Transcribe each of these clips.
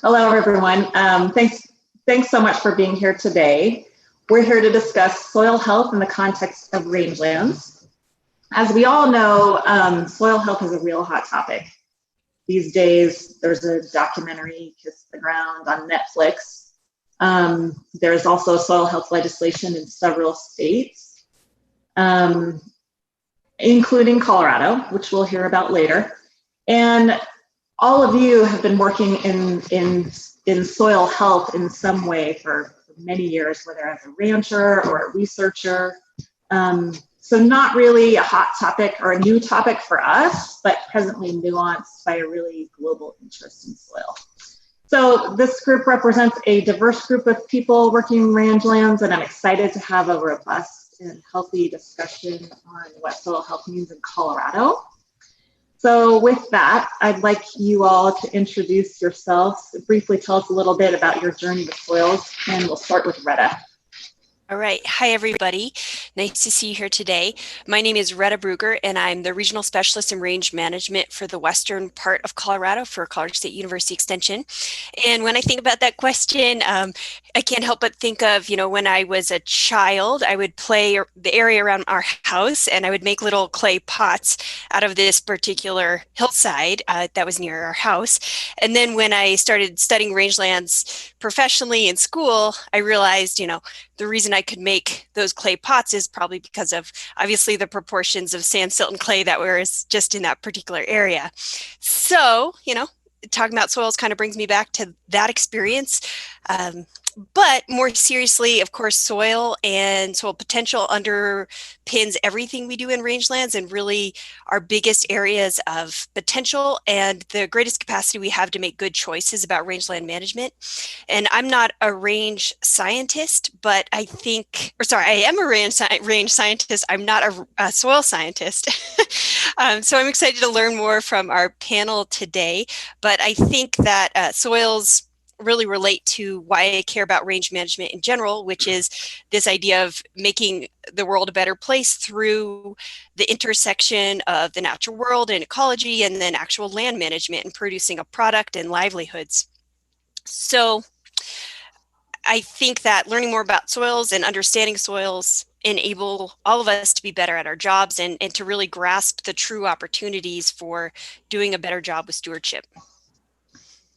Hello, everyone. Thanks so much for being here today. We're here to discuss soil health in the context of rangelands. As we all know, soil health is a real hot topic. These days, there's a documentary, Kiss the Ground, on Netflix. There's also soil health legislation in several states, including Colorado, which we'll hear about later. And all of you have been working in soil health in some way for many years, whether as a rancher or a researcher. So not really a hot topic or a new topic for us, but presently nuanced by a really global interest in soil. So this group represents a diverse group of people working in rangelands, and I'm excited to have a robust and healthy discussion on what soil health means in Colorado. So with that, I'd like you all to introduce yourselves, briefly tell us a little bit about your journey with soils, and we'll start with Retta. All right. Hi, everybody. Nice to see you here today. My name is Retta Bruegger, and I'm the Regional Specialist in Range Management for the western part of Colorado for Colorado State University Extension. And when I think about that question, I can't help but think of, when I was a child, I would play the area around our house, and I would make little clay pots out of this particular hillside that was near our house. And then when I started studying rangelands professionally in school, I realized, the reason I could make those clay pots is probably because of obviously the proportions of sand, silt, and clay that were just in that particular area. So, talking about soils kind of brings me back to that experience. But more seriously, of course, soil and soil potential underpins everything we do in rangelands and really our biggest areas of potential and the greatest capacity we have to make good choices about rangeland management. And I'm not a range scientist, but I am a range scientist. I'm not a soil scientist. So I'm excited to learn more from our panel today. But I think that soils really relate to why I care about range management in general, which is this idea of making the world a better place through the intersection of the natural world and ecology and then actual land management and producing a product and livelihoods. So I think that learning more about soils and understanding soils enable all of us to be better at our jobs and to really grasp the true opportunities for doing a better job with stewardship.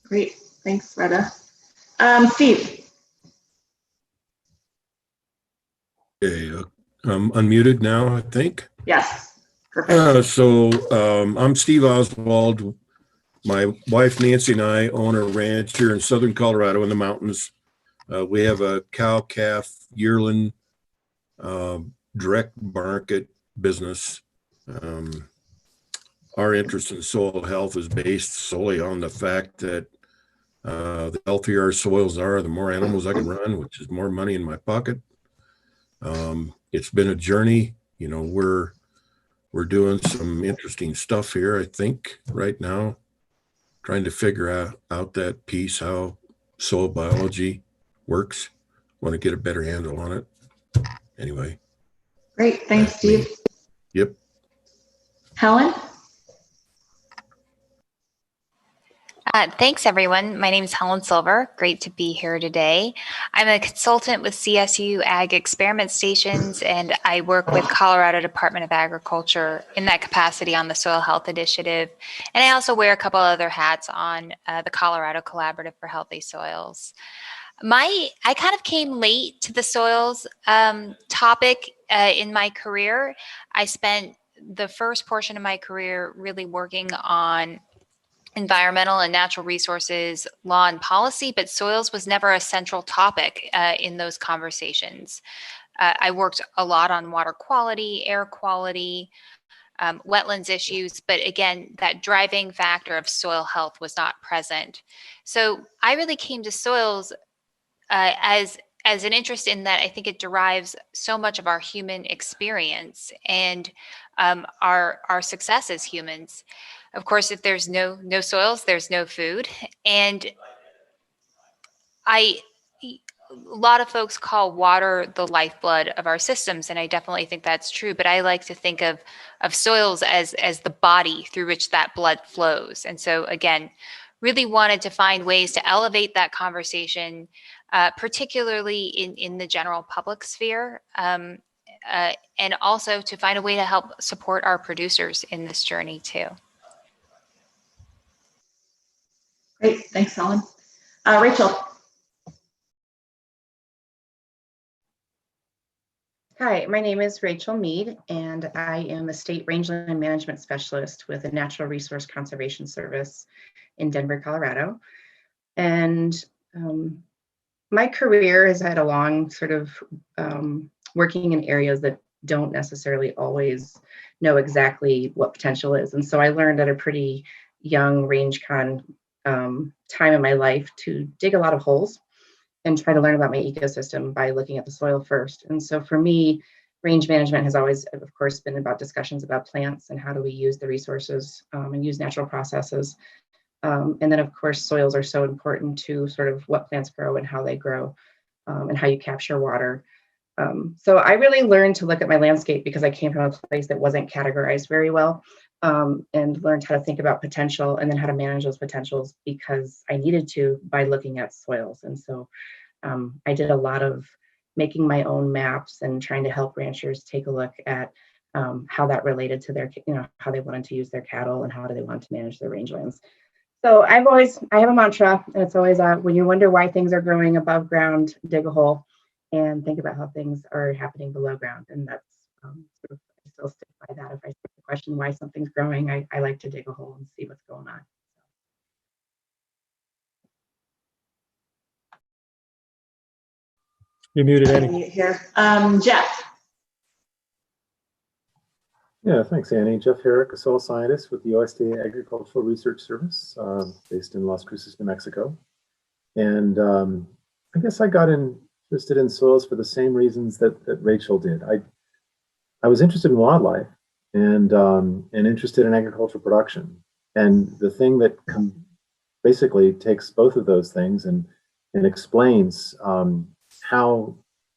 Great. Thanks, Retta. Steve. Okay, I'm unmuted now, I think. Yes, perfect. I'm Steve Oswald. My wife, Nancy, and I own a ranch here in southern Colorado in the mountains. We have a cow-calf yearling direct market business. Our interest in soil health is based solely on the fact that the healthier our soils are, the more animals I can run, which is more money in my pocket. It's been a journey. We're doing some interesting stuff here, I think, right now, trying to figure out that piece, how soil biology works. Want to get a better handle on it. Anyway. Great. Thanks, Steve. Yep. Helen? Thanks, everyone. My name is Helen Silver. Great to be here today. I'm a consultant with CSU Ag Experiment Stations, and I work with Colorado Department of Agriculture in that capacity on the Soil Health Initiative. And I also wear a couple other hats on the Colorado Collaborative for Healthy Soils. I kind of came late to the soils topic in my career. I spent the first portion of my career really working on environmental and natural resources law and policy, but soils was never a central topic in those conversations. I worked a lot on water quality, air quality, wetlands issues, but again, that driving factor of soil health was not present. So I really came to soils as an interest in that. I think it derives so much of our human experience and our success as humans. Of course, if there's no soils, there's no food. And a lot of folks call water the lifeblood of our systems, and I definitely think that's true. But I like to think of soils as the body through which that blood flows. And so again, really wanted to find ways to elevate that conversation, particularly in the general public sphere, and also to find a way to help support our producers in this journey too. Great, thanks, Helen. Rachel. Hi, my name is Rachel Meade, and I am a state rangeland management specialist with the Natural Resource Conservation Service in Denver, Colorado. And my career has had a long sort of working in areas that don't necessarily always know exactly what potential is. And so I learned at a pretty young RangeCon time in my life to dig a lot of holes and try to learn about my ecosystem by looking at the soil first. And so for me, range management has always, of course, been about discussions about plants and how do we use the resources and use natural processes. And then, of course, soils are so important to sort of what plants grow and how they grow and how you capture water. So I really learned to look at my landscape because I came from a place that wasn't categorized very well, and learned how to think about potential and then how to manage those potentials because I needed to by looking at soils. And so I did a lot of making my own maps and trying to help ranchers take a look at how that related to their, how they wanted to use their cattle and how do they want to manage their rangelands. So I have a mantra, and it's always when you wonder why things are growing above ground, dig a hole and think about how things are happening below ground. And that's sort of, I still stick by that. If I see the question why something's growing, I like to dig a hole and see what's going on. You're muted, Annie. Here. Jeff. Yeah, thanks, Annie. Jeff Herrick, a soil scientist with the USDA Agricultural Research Service, based in Las Cruces, New Mexico. And I guess I got interested in soils for the same reasons that Rachel did. I was interested in wildlife and interested in agricultural production. And the thing that basically takes both of those things and explains how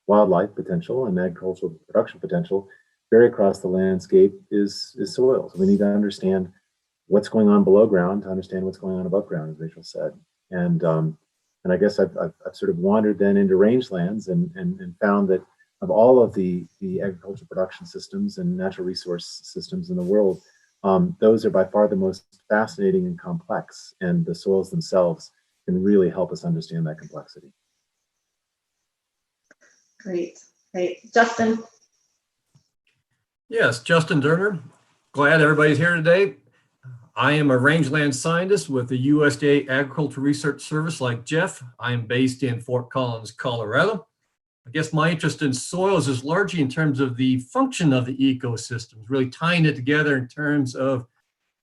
wildlife potential and agricultural production potential vary across the landscape is soils. We need to understand what's going on below ground to understand what's going on above ground, as Rachel said. And I guess I've sort of wandered then into rangelands and found that of all of the agricultural production systems and natural resource systems in the world, those are by far the most fascinating and complex, and the soils themselves can really help us understand that complexity. Great. Justin. Yes, Justin Derner. Glad everybody's here today. I am a rangeland scientist with the USDA Agricultural Research Service like Jeff. I am based in Fort Collins, Colorado. I guess my interest in soils is largely in terms of the function of the ecosystems, really tying it together in terms of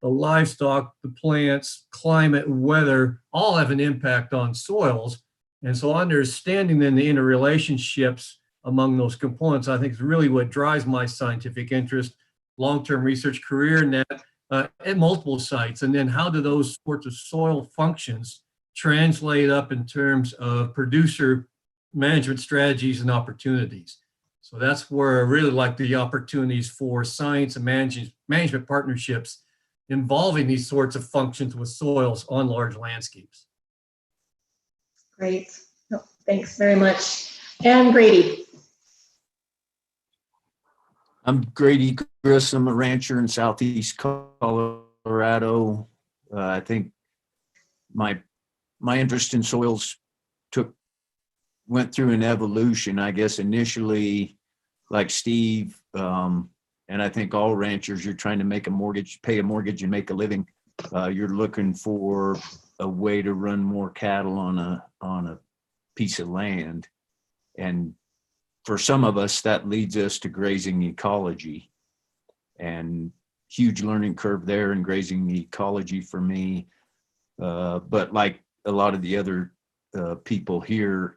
the livestock, the plants, climate, weather, all have an impact on soils. And so understanding then the interrelationships among those components, I think is really what drives my scientific interest, long-term research career in that at multiple sites. And then how do those sorts of soil functions translate up in terms of producer management strategies and opportunities? So that's where I really like the opportunities for science and management partnerships involving these sorts of functions with soils on large landscapes. Great. Thanks very much. And Grady. I'm Grady Griss. I'm a rancher in Southeast Colorado. I think my interest in soils went through an evolution. I guess initially, like Steve, and I think all ranchers, you're trying to pay a mortgage and make a living. You're looking for a way to run more cattle on a piece of land. And for some of us, that leads us to grazing ecology, and huge learning curve there in grazing ecology for me. But like a lot of the other people here,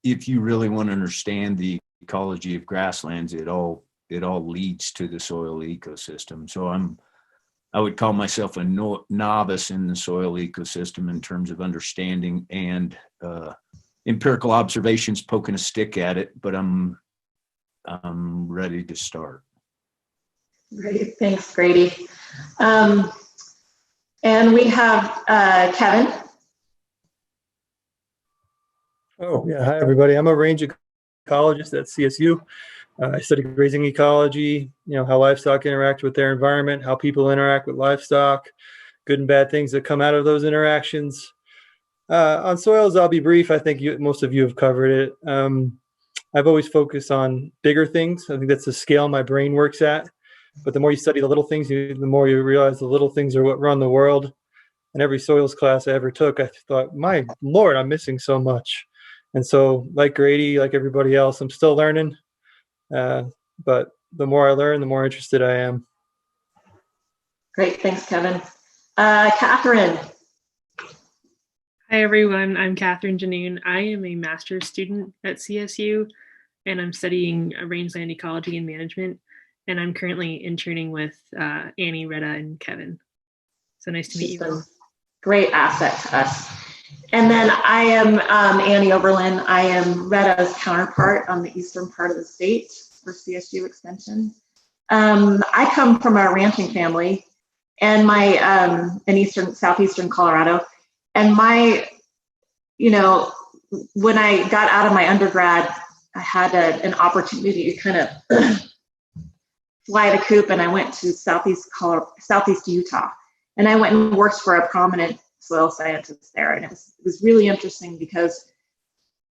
if you really want to understand the ecology of grasslands, it all leads to the soil ecosystem. So I would call myself a novice in the soil ecosystem in terms of understanding and empirical observations, poking a stick at it, but I'm ready to start. Great, thanks, Grady. And we have Kevin. Oh, yeah. Hi, everybody. I'm a range ecologist at CSU. I study grazing ecology, how livestock interact with their environment, how people interact with livestock, good and bad things that come out of those interactions. On soils, I'll be brief. I think most of you have covered it. I've always focused on bigger things. I think that's the scale my brain works at. But the more you study the little things, the more you realize the little things are what run the world. In every soils class I ever took, I thought, my Lord, I'm missing so much. And so, like Grady, like everybody else, I'm still learning. But the more I learn, the more interested I am. Great, thanks, Kevin. Catherine. Hi, everyone. I'm Catherine Jannune. I am a master's student at CSU, and I'm studying rangeland ecology and management. And I'm currently interning with Annie, Retta, and Kevin. So nice to meet you all. Great asset to us. And then I am Annie Overlin. I am Retta's counterpart on the eastern part of the state for CSU Extension. I come from a ranching family, and in southeastern Colorado. And when I got out of my undergrad, I had an opportunity to kind of fly the coop, and I went to southeast Utah, and I went and worked for a prominent soil scientist there. And it was really interesting because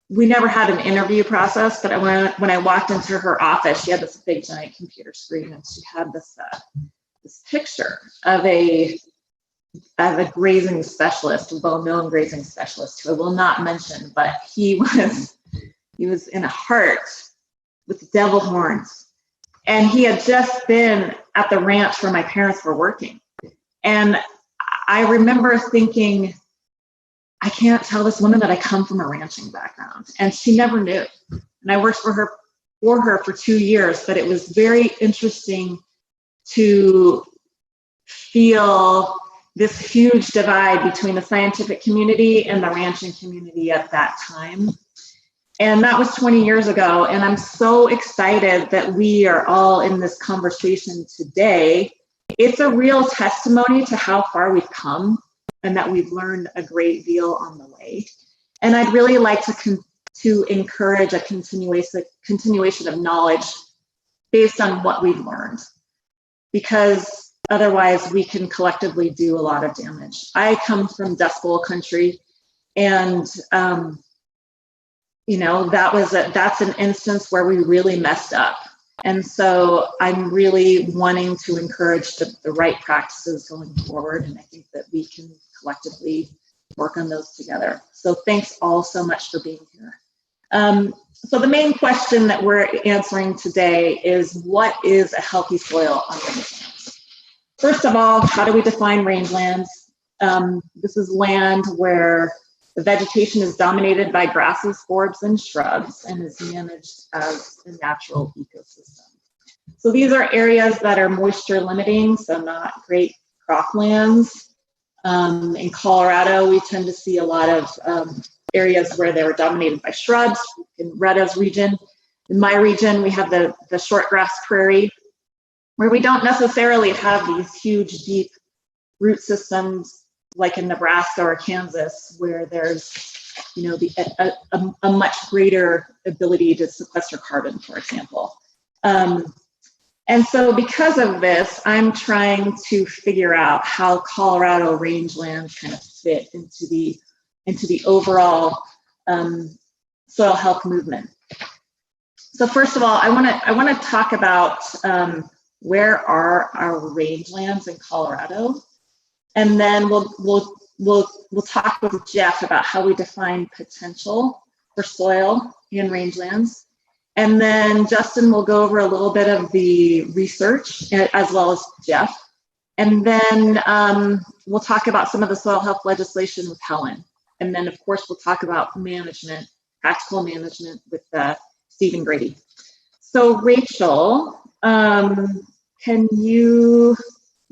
we never had an interview process, but when I walked into her office, she had this big giant computer screen, and she had this picture of a grazing specialist, a well-known grazing specialist, who I will not mention, but he was in a heart with devil horns. And he had just been at the ranch where my parents were working. And I remember thinking, I can't tell this woman that I come from a ranching background. And she never knew. And I worked for her for 2 years, but it was very interesting to feel this huge divide between the scientific community and the ranching community at that time. And that was 20 years ago. And I'm so excited that we are all in this conversation today. It's a real testimony to how far we've come and that we've learned a great deal on the way. And I'd really like to encourage a continuation of knowledge based on what we've learned, because otherwise we can collectively do a lot of damage. I come from Dust Bowl country, and that's an instance where we really messed up. And so I'm really wanting to encourage the right practices going forward. And I think that we can collectively work on those together. So thanks all so much for being here. So the main question that we're answering today is, what is a healthy soil on rangelands? First of all, how do we define rangelands? This is land where the vegetation is dominated by grasses, forbs, and shrubs, and is managed as a natural ecosystem. So these are areas that are moisture limiting, so not great croplands. In Colorado, we tend to see a lot of areas where they were dominated by shrubs. In Retta's region, in my region, we have the shortgrass prairie, where we don't necessarily have these huge, deep root systems like in Nebraska or Kansas, where there's a much greater ability to sequester carbon, for example. And so because of this, I'm trying to figure out how Colorado rangelands kind of fit into the overall soil health movement. So first of all, I want to talk about where are our rangelands in Colorado, and then we'll talk with Jeff about how we define potential for soil in rangelands. And then Justin will go over a little bit of the research, as well as Jeff. And then we'll talk about some of the soil health legislation with Helen. And then, of course, we'll talk about management, practical management with Steve and Grady. So Rachel,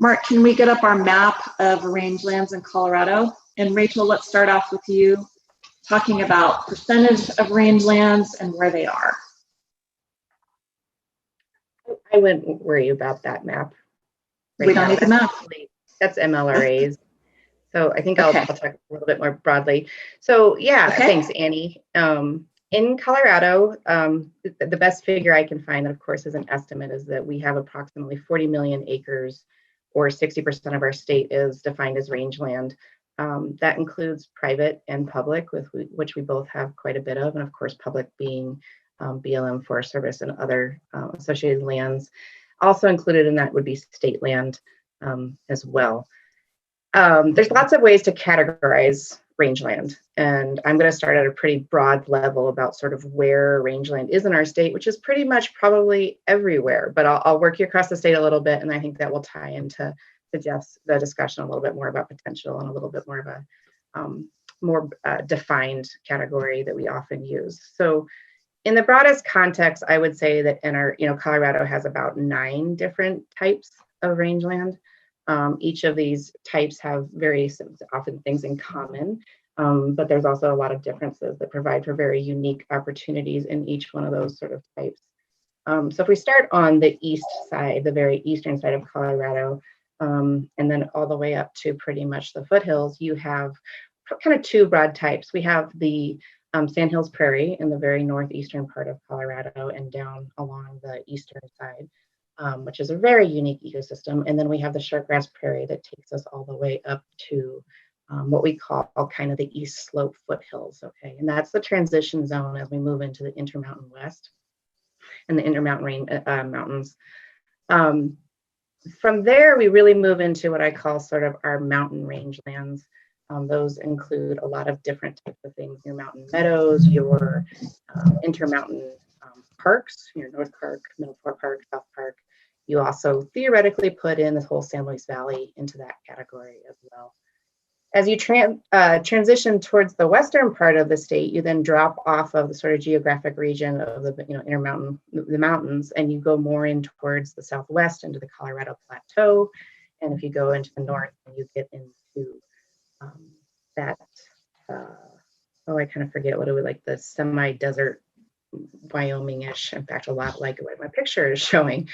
Mark, can we get up our map of rangelands in Colorado? And Rachel, let's start off with you talking about percentage of rangelands and where they are. I wouldn't worry about that map. We don't need the map. That's MLRAs. So I think Okay. I'll talk a little bit more broadly. So yeah, Okay. thanks, Annie. In Colorado, the best figure I can find, that of course is an estimate, is that we have approximately 40 million acres, or 60% of our state is defined as rangeland. That includes private and public, which we both have quite a bit of, and of course public being BLM, Forest Service, and other associated lands. Also included in that would be state land as well. There's lots of ways to categorize rangeland, and I'm going to start at a pretty broad level about sort of where rangeland is in our state, which is pretty much probably everywhere, but I'll work you across the state a little bit, and I think that will tie into the discussion a little bit more about potential and a little bit more of a more defined category that we often use. So in the broadest context, I would say that in our, Colorado has about 9 different types of rangeland. Each of these types have very often things in common, but there's also a lot of differences that provide for very unique opportunities in each one of those sort of types. So if we start on the east side, the very eastern side of Colorado, and then all the way up to pretty much the foothills, you have kind of 2 broad types. We have the Sandhills Prairie in the very northeastern part of Colorado and down along the eastern side, which is a very unique ecosystem. And then we have the shortgrass prairie that takes us all the way up to what we call kind of the east slope foothills. Okay, and that's the transition zone as we move into the Intermountain West and the Intermountain Mountains. From there, we really move into what I call sort of our mountain rangelands. Those include a lot of different types of things: your mountain meadows, your intermountain parks, your North Park, Middle Park, South Park. You also theoretically put in the whole San Luis Valley into that category as well. As you transition towards the western part of the state, you then drop off of the sort of geographic region of the the mountains, and you go more in towards the southwest into the Colorado Plateau. And if you go into the north, you get into that, I kind of forget what it was, like the semi-desert Wyoming-ish, in fact, a lot like what my picture is showing.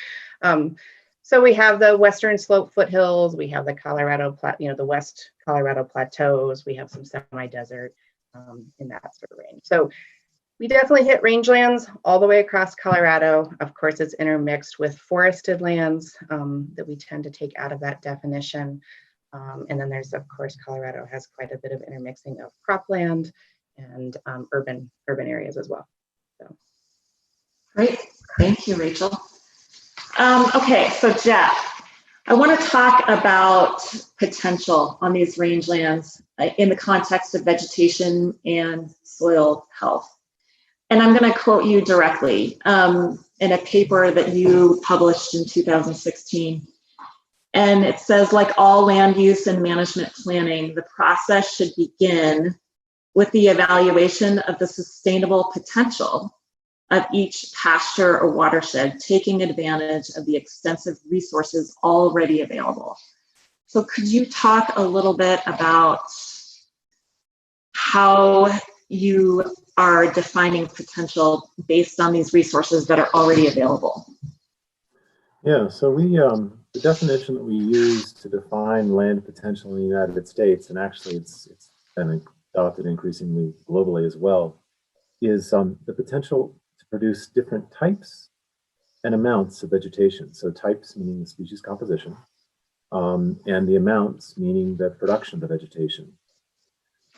So we have the western slope foothills, we have the Colorado, the West Colorado plateaus, we have some semi-desert in that sort of range. So we definitely hit rangelands all the way across Colorado. Of course, it's intermixed with forested lands that we tend to take out of that definition. And then there's, of course, Colorado has quite a bit of intermixing of cropland and urban areas as well. So. Great, thank you, Rachel. Okay, so Jeff, I want to talk about potential on these rangelands in the context of vegetation and soil health. And I'm going to quote you directly in a paper that you published in 2016. And it says, like all land use and management planning, the process should begin with the evaluation of the sustainable potential of each pasture or watershed, taking advantage of the extensive resources already available. So could you talk a little bit about how you are defining potential based on these resources that are already available? Yeah, so we, the definition that we use to define land potential in the United States, and actually it's been adopted increasingly globally as well, is the potential to produce different types and amounts of vegetation. So types meaning the species composition, and the amounts meaning the production of the vegetation.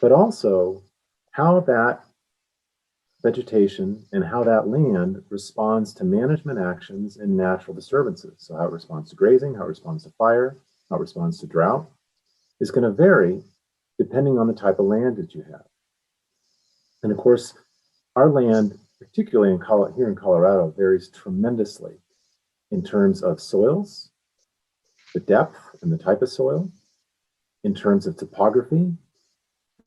But also how that vegetation and how that land responds to management actions and natural disturbances. So how it responds to grazing, how it responds to fire, how it responds to drought is going to vary depending on the type of land that you have. And of course, our land, particularly here in Colorado, varies tremendously in terms of soils, the depth and the type of soil, in terms of topography,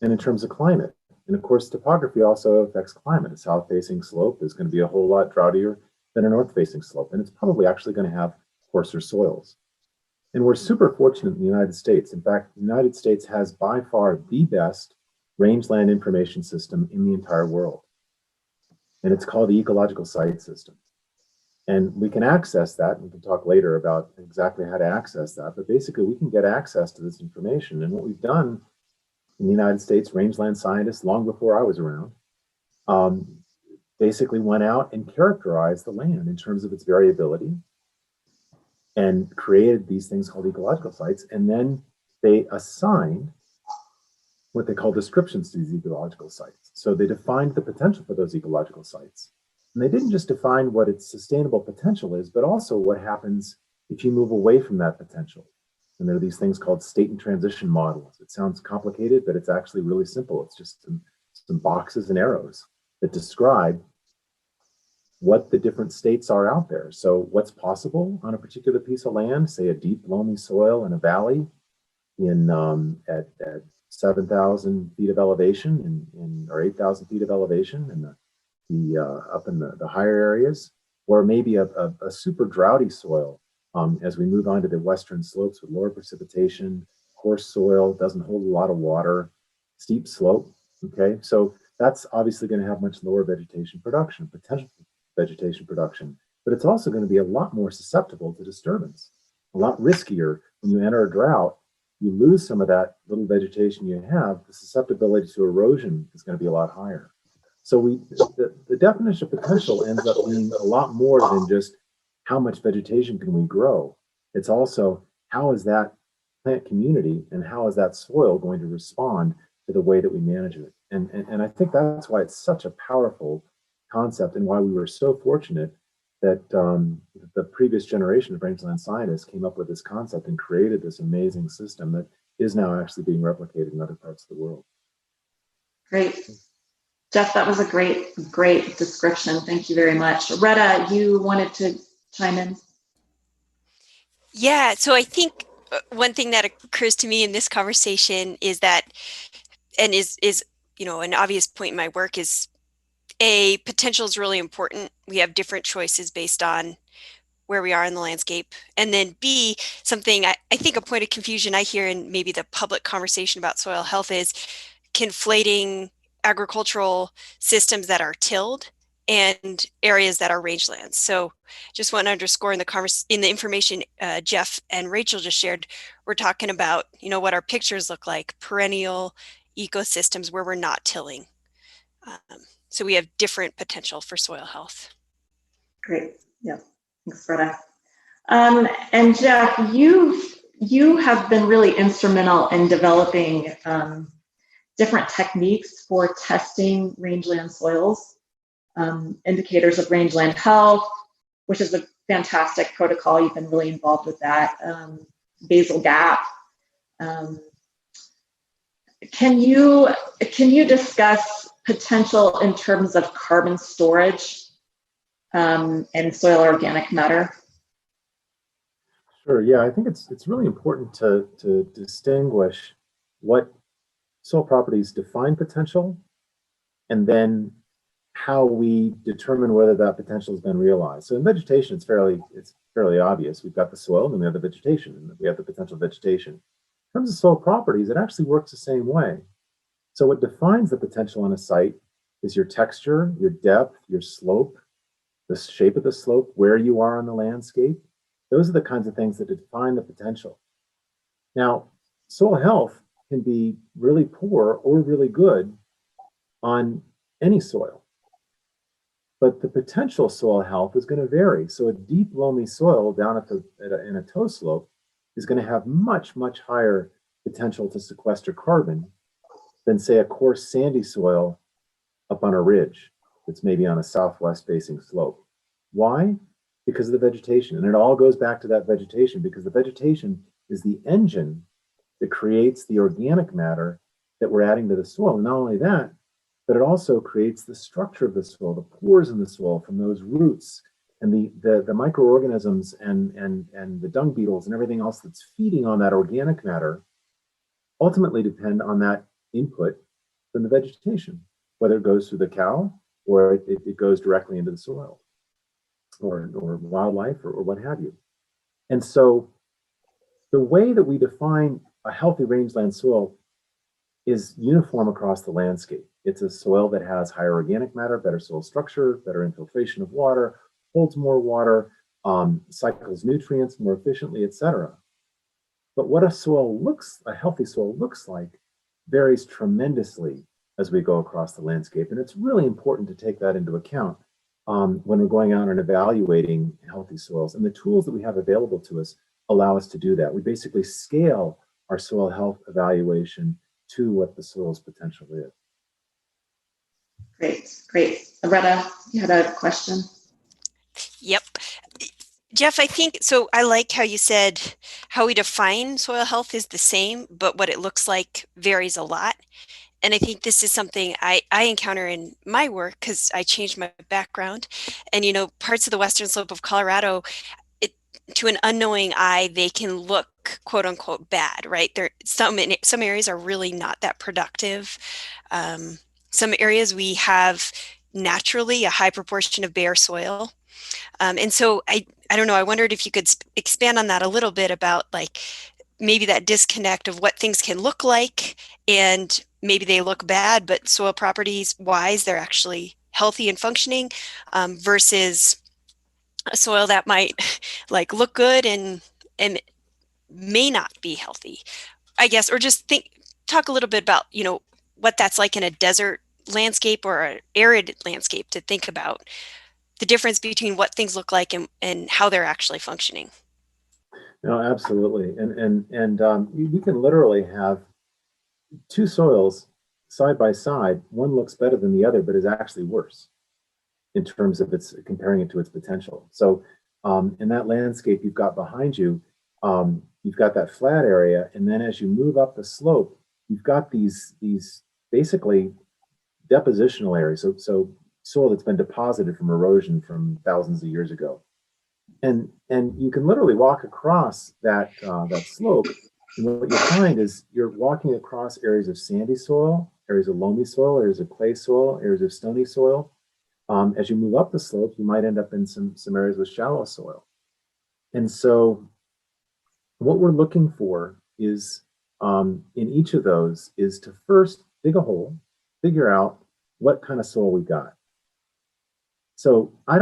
and in terms of climate. And of course, topography also affects climate. A south-facing slope is going to be a whole lot droughtier than a north-facing slope, and it's probably actually going to have coarser soils. And we're super fortunate in the United States. In fact, the United States has by far the best rangeland information system in the entire world. And it's called the Ecological Site System. And we can access that, and we can talk later about exactly how to access that, but basically we can get access to this information. And what we've done in the United States, rangeland scientists, long before I was around, basically went out and characterized the land in terms of its variability and created these things called ecological sites. And then they assigned what they call descriptions to these ecological sites. So they defined the potential for those ecological sites. And they didn't just define what its sustainable potential is, but also what happens if you move away from that potential. And there are these things called state and transition models. It sounds complicated, but it's actually really simple. It's just some boxes and arrows that describe what the different states are out there. So what's possible on a particular piece of land, say a deep loamy soil in a valley at 7,000 feet of elevation or 8,000 feet of elevation and up in the higher areas, or maybe a super droughty soil as we move on to the western slopes with lower precipitation, coarse soil, doesn't hold a lot of water, steep slope, okay? So that's obviously gonna have much lower vegetation production, potential vegetation production, but it's also gonna be a lot more susceptible to disturbance, a lot riskier. When you enter a drought, you lose some of that little vegetation you have, the susceptibility to erosion is gonna be a lot higher. So the definition of potential ends up being a lot more than just how much vegetation can we grow. It's also how is that plant community and how is that soil going to respond to the way that we manage it. And I think that's why it's such a powerful concept and why we were so fortunate that the previous generation of rangeland scientists came up with this concept and created this amazing system that is now actually being replicated in other parts of the world. Great. Jeff, that was a great description. Thank you very much. Retta, you wanted to chime in? Yeah, so I think one thing that occurs to me in this conversation is that, and is an obvious point in my work, is potential is really important. We have different choices based on where we are in the landscape. And then B, something I think a point of confusion I hear in maybe the public conversation about soil health is conflating agricultural systems that are tilled and areas that are rangelands. So just want to underscore in the information Jeff and Rachel just shared, we're talking about, what our pictures look like, perennial ecosystems where we're not tilling. So we have different potential for soil health. Great. Yeah. Thanks, Retta. And Jeff, you have been really instrumental in developing different techniques for testing rangeland soils, indicators of rangeland health, which is a fantastic protocol. You've been really involved with that. Basal gap. Can you discuss potential in terms of carbon storage and soil organic matter? Sure. Yeah, I think it's really important to distinguish what soil properties define potential, and then how we determine whether that potential has been realized. So in vegetation, it's fairly obvious. We've got the soil, and then we have the vegetation, and we have the potential vegetation. In terms of soil properties, it actually works the same way. So what defines the potential on a site is your texture, your depth, your slope, the shape of the slope, where you are on the landscape. Those are the kinds of things that define the potential. Now, soil health can be really poor or really good on any soil. But the potential soil health is going to vary. So a deep loamy soil down in a toe slope is going to have much, much higher potential to sequester carbon than, say, a coarse sandy soil up on a ridge that's maybe on a southwest facing slope. Why? Because of the vegetation. And it all goes back to that vegetation, because the vegetation is the engine that creates the organic matter that we're adding to the soil. And not only that, but it also creates the structure of the soil, the pores in the soil from those roots, and the microorganisms and the dung beetles and everything else that's feeding on that organic matter ultimately depend on that input from the vegetation, whether it goes through the cow or it goes directly into the soil or wildlife or what have you. And so the way that we define a healthy rangeland soil is uniform across the landscape. It's a soil that has higher organic matter, better soil structure, better infiltration of water, holds more water, cycles nutrients more efficiently, etc. But what a healthy soil looks like varies tremendously as we go across the landscape. And it's really important to take that into account when we're going out and evaluating healthy soils. And the tools that we have available to us allow us to do that. We basically scale our soil health evaluation to what the soil's potential is. Great. Retta, you had a question? Yep. Jeff, I think, so I like how you said how we define soil health is the same, but what it looks like varies a lot. And I think this is something I encounter in my work because I changed my background. And, you know, parts of the western slope of Colorado, to an unknowing eye, they can look quote unquote bad, right? Some areas are really not that productive. Some areas we have naturally a high proportion of bare soil. And so I don't know, I wondered if you could expand on that a little bit about like maybe that disconnect of what things can look like, and maybe they look bad, but soil properties wise, they're actually healthy and functioning, versus a soil that might like look good and may not be healthy, I guess, or just talk a little bit about, you know, what that's like in a desert landscape or an arid landscape, to think about the difference between what things look like and how they're actually functioning. No, absolutely. And you can literally have two soils side by side. One looks better than the other, but is actually worse in terms of comparing it to its potential. So in that landscape you've got behind you, you've got that flat area. And then as you move up the slope, you've got these basically depositional areas. So soil that's been deposited from erosion from thousands of years ago. And you can literally walk across that slope. And what you find is you're walking across areas of sandy soil, areas of loamy soil, areas of clay soil, areas of stony soil. As you move up the slope, you might end up in some areas with shallow soil. And so what we're looking for is in each of those is to first dig a hole, figure out what kind of soil we got. So I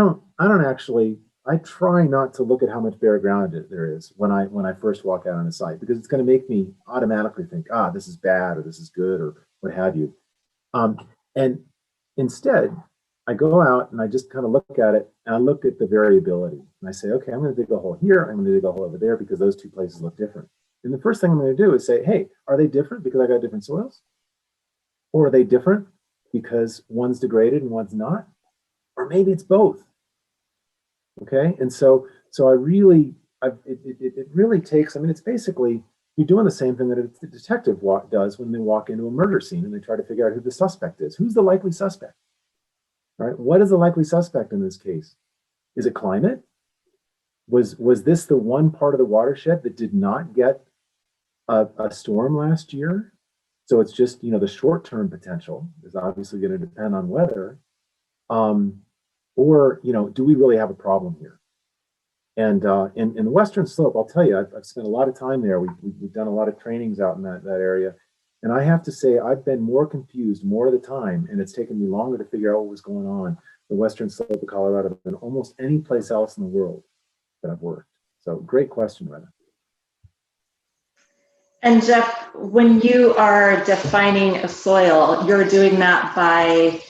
try not to look at how much bare ground there is when I first walk out on a site, because it's going to make me automatically think, this is bad or this is good or what have you. And instead, I go out and I just kind of look at it, and I look at the variability. And I say, okay, I'm going to dig a hole here. I'm going to dig a hole over there because those two places look different. And the first thing I'm going to do is say, hey, are they different because I got different soils? Or are they different because one's degraded and one's not? Or maybe it's both. Okay, and so it really takes, I mean, it's basically, you're doing the same thing that a detective does when they walk into a murder scene and they try to figure out who the suspect is. Who's the likely suspect? Right? What is the likely suspect in this case? Is it climate? Was this the one part of the watershed that did not get a storm last year? So it's just, the short-term potential is obviously going to depend on weather. Or, do we really have a problem here? And in the Western Slope, I'll tell you, I've spent a lot of time there. We've done a lot of trainings out in that area. And I have to say, I've been more confused more of the time, and it's taken me longer to figure out what was going on the Western Slope of Colorado than almost any place else in the world that I've worked. So great question, Retta. And Jeff, when you are defining a soil, you're doing that by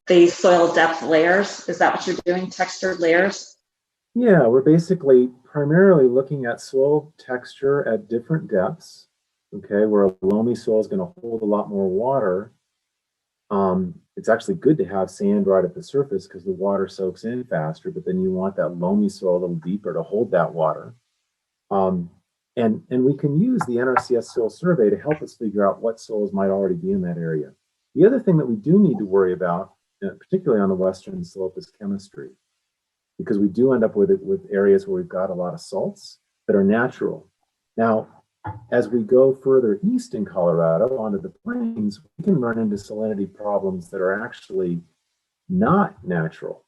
the soil depth layers. Is that what you're doing, textured layers? Yeah, we're basically primarily looking at soil texture at different depths. Okay, where a loamy soil is going to hold a lot more water. It's actually good to have sand right at the surface because the water soaks in faster, but then you want that loamy soil a little deeper to hold that water. And we can use the NRCS soil survey to help us figure out what soils might already be in that area. The other thing that we do need to worry about, particularly on the Western Slope, is chemistry, because we do end up with areas where we've got a lot of salts that are natural. Now, as we go further east in Colorado onto the plains, we can run into salinity problems that are actually not natural.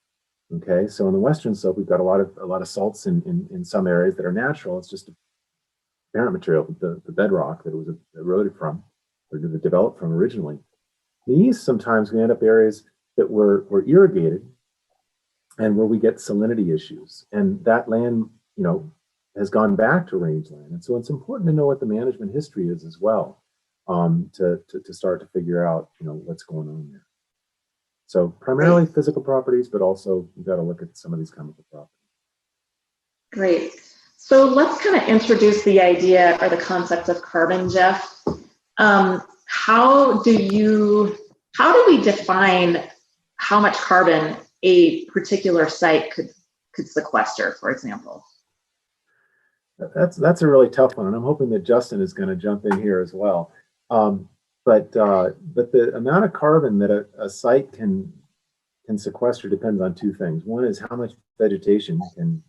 Okay, so in the Western Slope, we've got a lot of salts in some areas that are natural. It's just a parent material, the bedrock that it was eroded from, or developed from originally. In the east, sometimes we end up areas that were irrigated and where we get salinity issues, and that land, has gone back to rangeland. And so it's important to know what the management history is as well. to start to figure out, what's going on there. So primarily physical properties, but also you've got to look at some of these chemical properties. Great. So let's kind of introduce the idea or the concept of carbon, Jeff. How do we define how much carbon a particular site could sequester, for example? That's a really tough one, and I'm hoping that Justin is going to jump in here as well. But the amount of carbon that a site can sequester depends on two things. One is how much vegetation can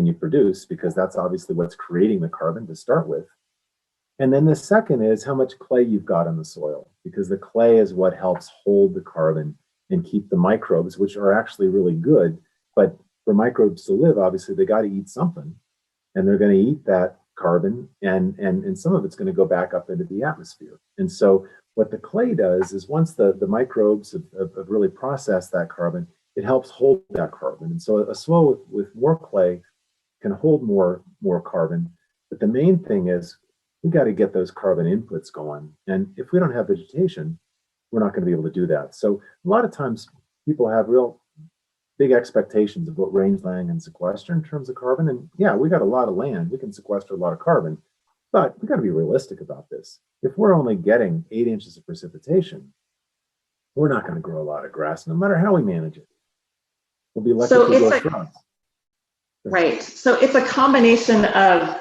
you produce, because that's obviously what's creating the carbon to start with. And then the second is how much clay you've got in the soil, because the clay is what helps hold the carbon and keep the microbes, which are actually really good. But for microbes to live, obviously they got to eat something, and they're going to eat that carbon, and some of it's going to go back up into the atmosphere. And so what the clay does is once the microbes have really processed that carbon, it helps hold that carbon. And so a soil with more clay can hold more carbon. But the main thing is we got to get those carbon inputs going. And if we don't have vegetation, we're not going to be able to do that. So a lot of times people have real big expectations of what rangeland can sequester in terms of carbon. And yeah, we got a lot of land. We can sequester a lot of carbon, but we got to be realistic about this. If we're only getting 8 inches of precipitation, we're not going to grow a lot of grass, no matter how we manage it. We'll be lucky if we grow shrubs. Right. So it's a combination of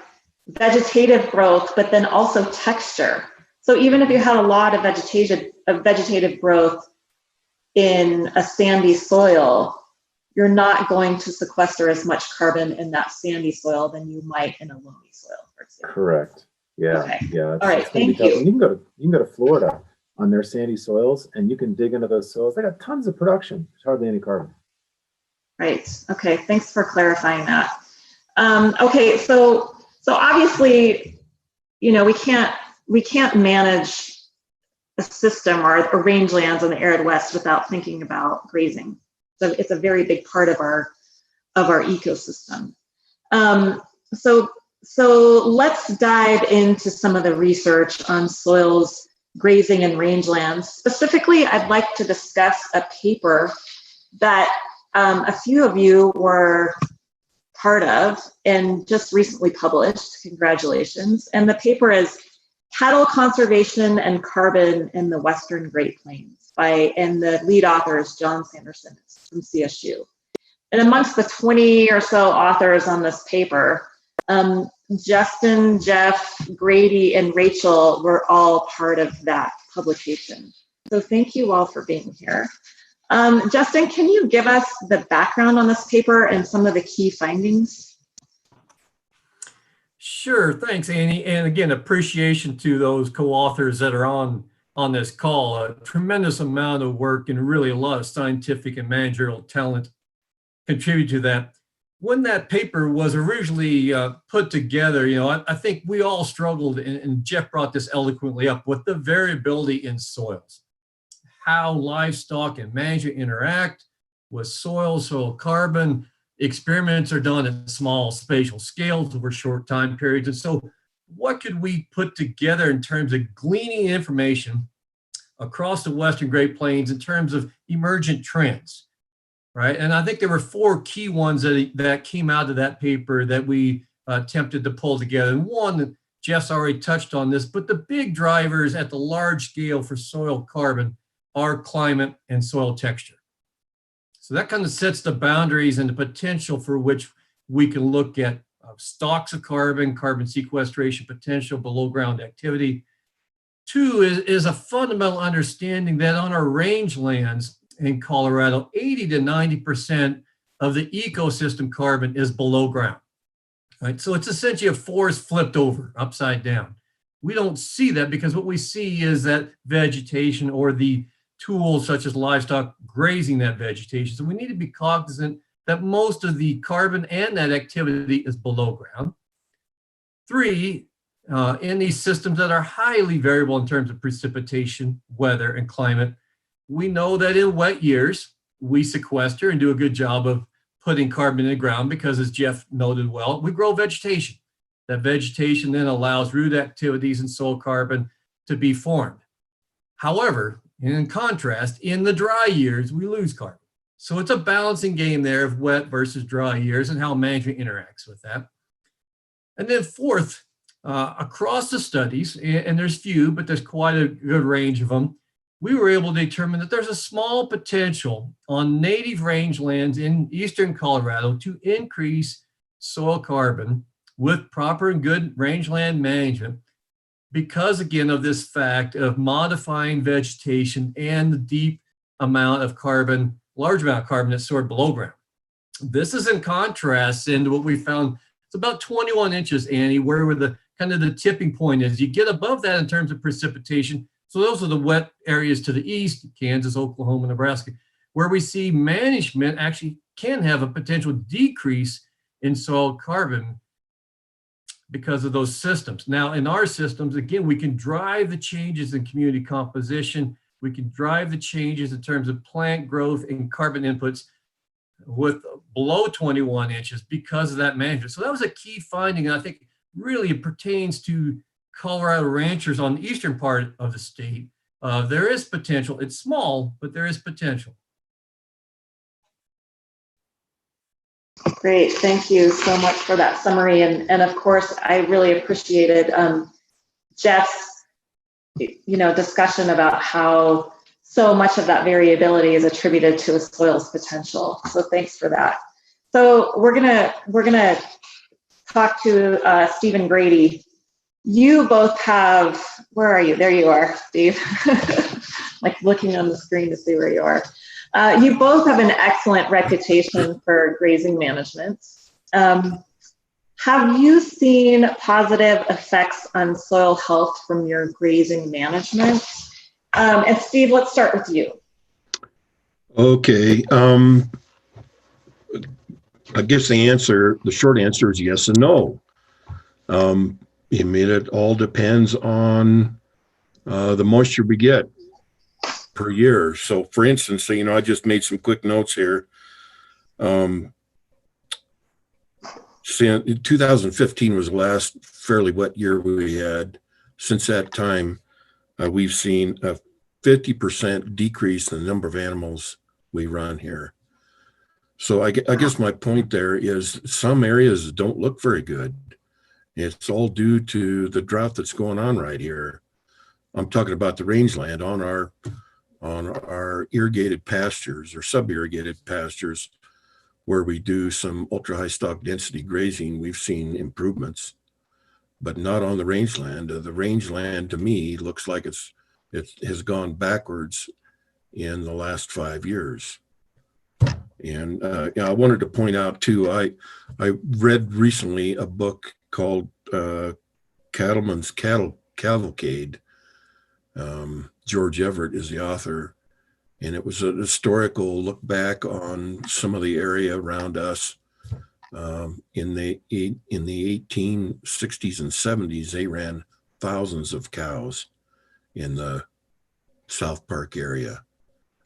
vegetative growth, but then also texture. So even if you had a lot of vegetative growth in a sandy soil, you're not going to sequester as much carbon in that sandy soil than you might in a loamy soil, for example. Correct. Yeah. Okay. Yeah. All right. Thank you. You can go to Florida on their sandy soils, and you can dig into those soils. They got tons of production. There's hardly any carbon. Right. Okay. Thanks for clarifying that. Okay. So obviously, we can't manage a system or rangelands in the arid West without thinking about grazing. So it's a very big part of our ecosystem. So let's dive into some of the research on soils, grazing, and rangelands. Specifically, I'd like to discuss a paper that a few of you were part of and just recently published. Congratulations. And the paper is Cattle Conservation and Carbon in the Western Great Plains and the lead author is John Sanderson from CSU. And amongst the 20 or so authors on this paper, Justin, Jeff, Grady, and Rachel were all part of that publication. So thank you all for being here. Justin, can you give us the background on this paper and some of the key findings? Sure, thanks, Annie. And again, appreciation to those co-authors that are on this call. A tremendous amount of work and really a lot of scientific and managerial talent contribute to that. When that paper was originally put together, I think we all struggled, and Jeff brought this eloquently up, with the variability in soils. How livestock and management interact with soil carbon. Experiments are done at small spatial scales over short time periods. And so what could we put together in terms of gleaning information across the Western Great Plains in terms of emergent trends, right? And I think there were 4 key ones that came out of that paper that we attempted to pull together. And one, Jeff's already touched on this, but the big drivers at the large scale for soil carbon are climate and soil texture. So that kind of sets the boundaries and the potential for which we can look at stocks of carbon, carbon sequestration potential, below ground activity. 2 is a fundamental understanding that on our rangelands in Colorado, 80 to 90% of the ecosystem carbon is below ground. Right? So it's essentially a forest flipped over, upside down. We don't see that because what we see is that vegetation or the tools such as livestock grazing that vegetation. So we need to be cognizant that most of the carbon and that activity is below ground. 3, in these systems that are highly variable in terms of precipitation, weather, and climate, we know that in wet years, we sequester and do a good job of putting carbon in the ground because, as Jeff noted well, we grow vegetation. That vegetation then allows root activities and soil carbon to be formed. However, in contrast, in the dry years, we lose carbon. So it's a balancing game there of wet versus dry years and how management interacts with that. And then fourth, across the studies, and there's few, but there's quite a good range of them, we were able to determine that there's a small potential on native rangelands in eastern Colorado to increase soil carbon with proper and good rangeland management because, again, of this fact of modifying vegetation and the deep amount of carbon, large amount of carbon that's stored below ground. This is in contrast into what we found. It's about 21 inches, Annie, where the kind of the tipping point is. You get above that in terms of precipitation. So those are the wet areas to the east, Kansas, Oklahoma, Nebraska, where we see management actually can have a potential decrease in soil carbon because of those systems. Now, in our systems, again, we can drive the changes in community composition. We can drive the changes in terms of plant growth and carbon inputs with below 21 inches because of that management. So that was a key finding, and I think really it pertains to Colorado ranchers on the eastern part of the state. There is potential. It's small, but there is potential. Great, thank you so much for that summary. And of course, I really appreciated Jeff's discussion about how so much of that variability is attributed to a soil's potential. So thanks for that. So we're gonna talk to Steve and Grady. You both have, where are you? There you are, Steve. Like looking on the screen to see where you are. You both have an excellent reputation for grazing management. Have you seen positive effects on soil health from your grazing management? And Steve, let's start with you. Okay. I guess the short answer is yes and no. It all depends on the moisture we get per year. So for instance, I just made some quick notes here. Since 2015 was the last fairly wet year we had. Since that time, we've seen a 50% decrease in the number of animals we run here. So I guess my point there is some areas don't look very good. It's all due to the drought that's going on right here. I'm talking about the rangeland on our irrigated pastures or sub-irrigated pastures where we do some ultra-high stock density grazing. We've seen improvements, but not on the rangeland. The rangeland to me looks like it has gone backwards in the last 5 years. And I wanted to point out too, I read recently a book called Cattleman's Cavalcade. George Everett is the author, and it was a historical look back on some of the area around us. In the 1860s and 70s, they ran thousands of cows in the South Park area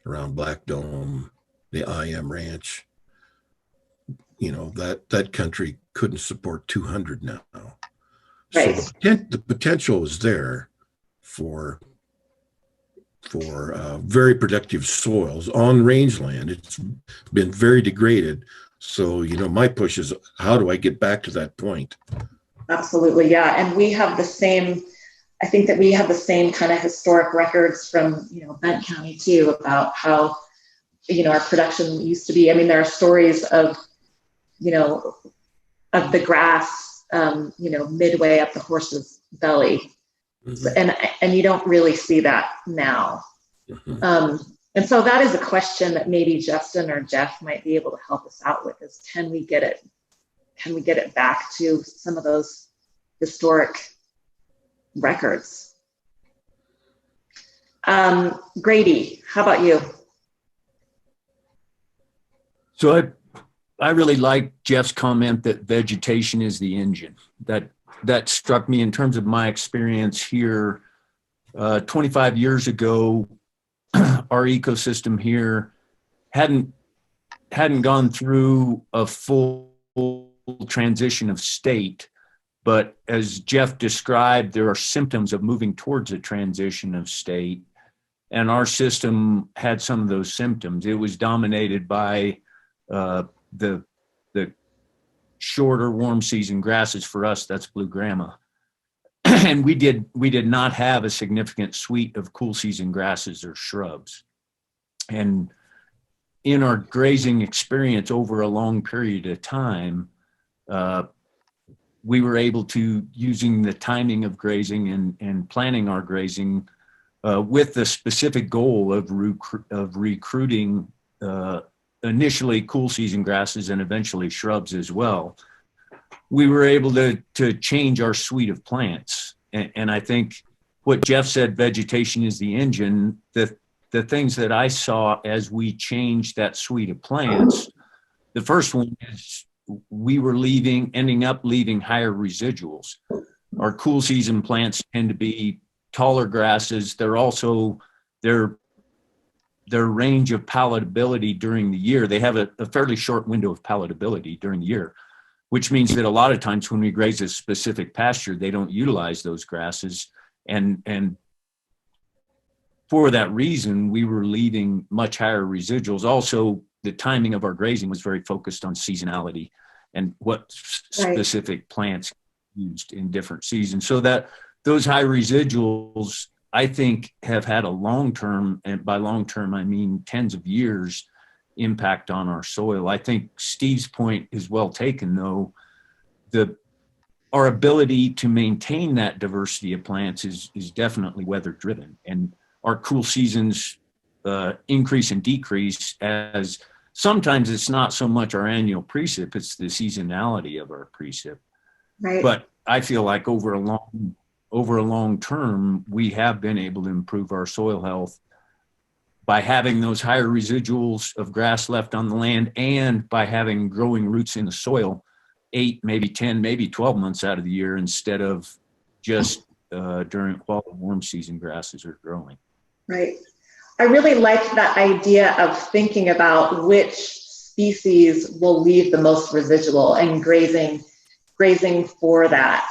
around Black Dome, the IM Ranch. That country couldn't support 200 now. Right. So the potential is there for very productive soils on rangeland. It's been very degraded. So, my push is, how do I get back to that point? Absolutely, yeah. And we have the same, I think that we have the same kind of historic records from, Bent County too, about how, our production used to be. I mean, there are stories of, of the grass, midway up the horse's belly. Mm-hmm. And you don't really see that now. Mm-hmm. And so that is a question that maybe Justin or Jeff might be able to help us out with, is can we get it back to some of those historic records? Grady, how about you? So I really like Jeff's comment that vegetation is the engine. That struck me in terms of my experience here. 25 years ago, our ecosystem here hadn't gone through a full transition of state, But as Jeff described, there are symptoms of moving towards a transition of state. And our system had some of those symptoms. It was dominated by the shorter warm season grasses. For us, that's blue grama. And we did not have a significant suite of cool season grasses or shrubs. And in our grazing experience over a long period of time, we were able to, using the timing of grazing and planning our grazing with the specific goal of recruiting initially cool season grasses and eventually shrubs as well, we were able to change our suite of plants. And I think what Jeff said, vegetation is the engine. The things that I saw as we changed that suite of plants, the first one is we were ending up leaving higher residuals. Our cool season plants tend to be taller grasses. They're also, their range of palatability during the year, they have a fairly short window of palatability during the year, which means that a lot of times when we graze a specific pasture, they don't utilize those grasses. And for that reason, we were leaving much higher residuals. Also, the timing of our grazing was very focused on seasonality and what specific plants used in different seasons. So that those high residuals, I think, have had a long-term, and by long-term, I mean tens of years, impact on our soil. I think Steve's point is well taken, though. Our ability to maintain that diversity of plants is definitely weather driven, and our cool seasons increase and decrease as sometimes it's not so much our annual precip, it's the seasonality of our precip. Right. But I feel like over a long term, we have been able to improve our soil health by having those higher residuals of grass left on the land and by having growing roots in the soil 8, maybe 10, maybe 12 months out of the year instead of just while the warm season grasses are growing. Right. I really like that idea of thinking about which species will leave the most residual and grazing for that.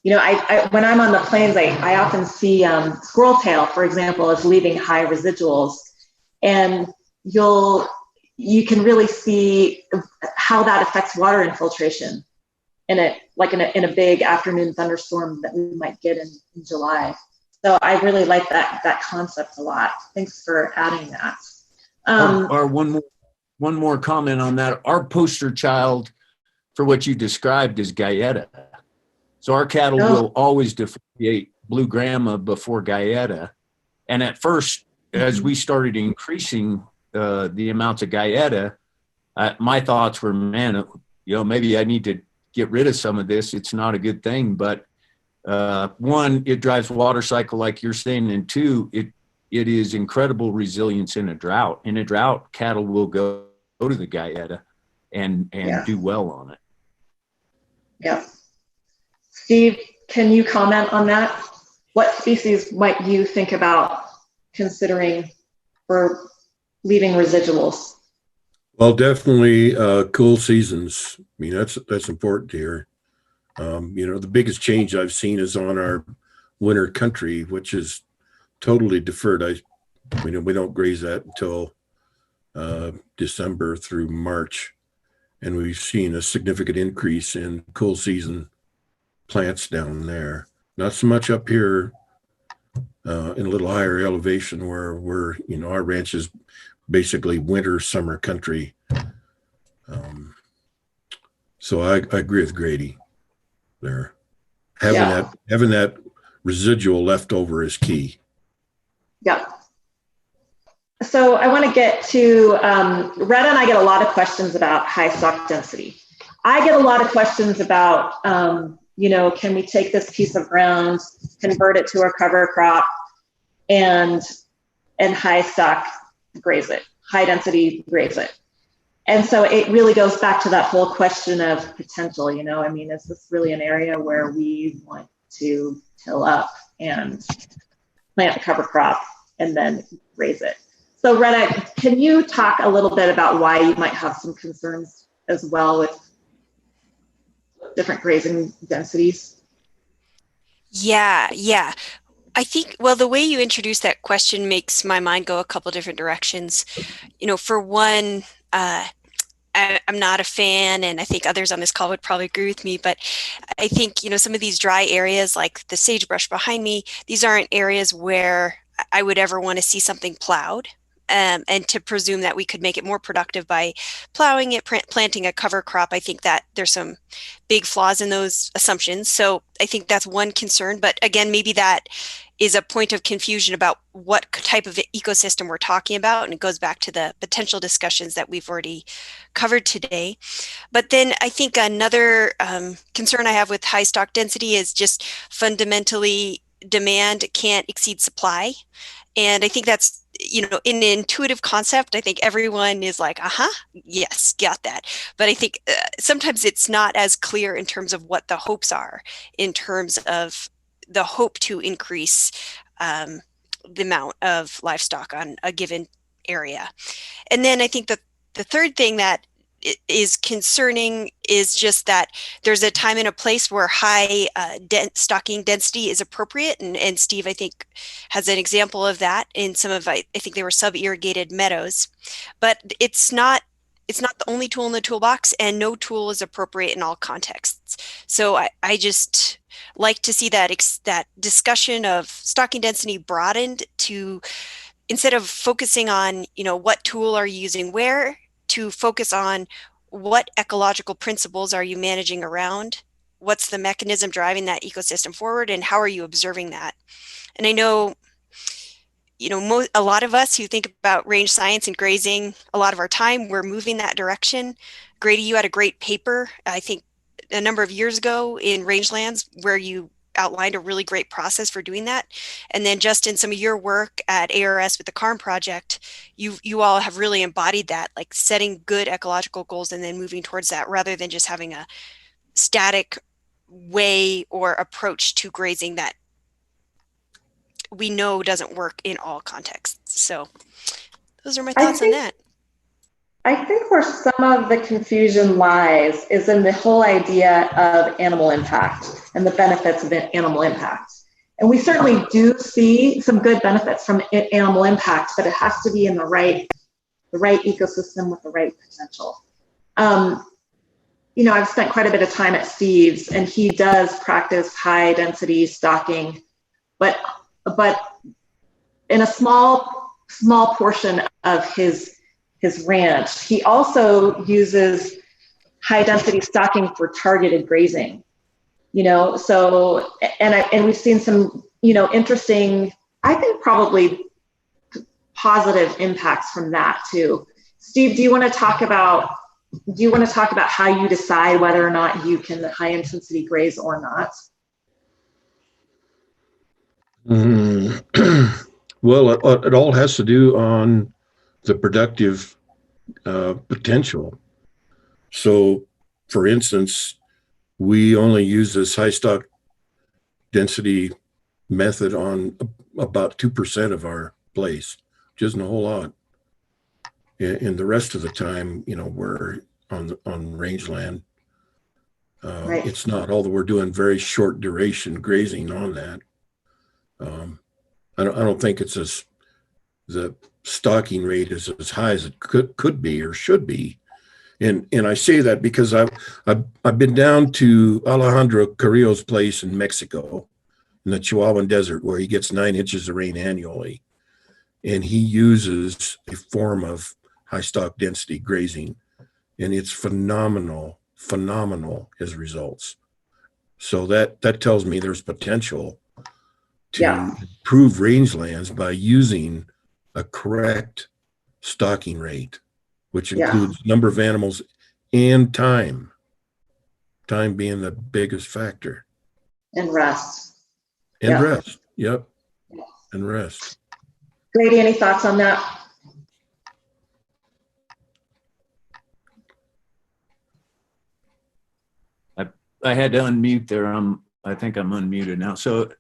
You know, I when I'm on the plains, I often see squirrel tail, for example, is leaving high residuals, and you can really see how that affects water infiltration in a big afternoon thunderstorm that we might get in July. So I really like that concept a lot. Thanks for adding that. One more comment on that. Our poster child for what you described is Galleta. So our cattle will always differentiate blue grama before Galleta. And at first, as we started increasing the amounts of Galleta, my thoughts were, man, maybe I need to get rid of some of this. It's not a good thing. But one, it drives water cycle like you're saying, and two, it is incredible resilience in a drought. In a drought, cattle will go to the Galleta and do well on it. Yeah. Steve, can you comment on that? What species might you think about considering for leaving residuals? Well, definitely cool seasons. I mean, that's important here. The biggest change I've seen is on our winter country, which is totally deferred. We don't graze that until December through March, and we've seen a significant increase in cool season plants down there. Not so much up here in a little higher elevation where our ranch is basically winter summer country. So I agree with Grady there. Having that residual left over is key. Yeah. So I want to get to Retta, and I get a lot of questions about high stock density. I get a lot of questions about, can we take this piece of ground, convert it to a cover crop, and high stock graze it, high density graze it. And so it really goes back to that whole question of potential, is this really an area where we want to till up and plant a cover crop and then graze it? So Retta, can you talk a little bit about why you might have some concerns as well with different grazing densities? Yeah. I think, well, the way you introduced that question makes my mind go a couple different directions. For one, I'm not a fan, and I think others on this call would probably agree with me, but I think, some of these dry areas like the sagebrush behind me, these aren't areas where I would ever want to see something plowed. And to presume that we could make it more productive by plowing it, planting a cover crop, I think that there's some big flaws in those assumptions. So I think that's one concern. But again, maybe that is a point of confusion about what type of ecosystem we're talking about. And it goes back to the potential discussions that we've already covered today. But then I think another concern I have with high stock density is just fundamentally demand can't exceed supply. And I think that's, an intuitive concept. I think everyone is like, yes, got that. But I think sometimes it's not as clear in terms of what the hopes are, in terms of the hope to increase the amount of livestock on a given area. And then I think the third thing that is concerning is just that there's a time and a place where high stocking density is appropriate. And Steve, I think, has an example of that in some of, I think they were sub-irrigated meadows. But it's not the only tool in the toolbox, and no tool is appropriate in all contexts. So I just like to see that discussion of stocking density broadened to, instead of focusing on, what tool are you using where, to focus on what ecological principles are you managing around, what's the mechanism driving that ecosystem forward, and how are you observing that. And I know, a lot of us who think about range science and grazing, a lot of our time, we're moving that direction. Grady, you had a great paper, I think a number of years ago in Rangelands, where you outlined a really great process for doing that. And then just in some of your work at ARS with the CARM project, you all have really embodied that, like setting good ecological goals and then moving towards that, rather than just having a static way or approach to grazing that we know doesn't work in all contexts. So those are my thoughts on that. I think where some of the confusion lies is in the whole idea of animal impact and the benefits of animal impact. And we certainly do see some good benefits from animal impact, but it has to be in the right ecosystem with the right potential. I've spent quite a bit of time at Steve's, and he does practice high density stocking, but in a small portion of his ranch. He also uses high density stocking for targeted grazing, so, and we've seen some, interesting, I think probably positive impacts from that too. Steve, do you want to talk about how you decide whether or not you can high intensity graze or not? Well, it all has to do on the productive potential. So, for instance, we only use this high stock density method on about 2% of our place, which isn't a whole lot. And the rest of the time, we're on rangeland. Right. It's not, although we're doing very short duration grazing on that. I don't think it's the stocking rate is as high as it could be or should be. And I say that because I've been down to Alejandro Carrillo's place in Mexico in the Chihuahuan Desert, where he gets 9 inches of rain annually. And he uses a form of high stock density grazing, and it's phenomenal, his results. So that tells me there's potential to improve rangelands by using a correct stocking rate, which includes number of animals and time being the biggest factor. And rest. Rest. Yep. And rest. Grady, any thoughts on that? I had to unmute there. I think I'm unmuted now. So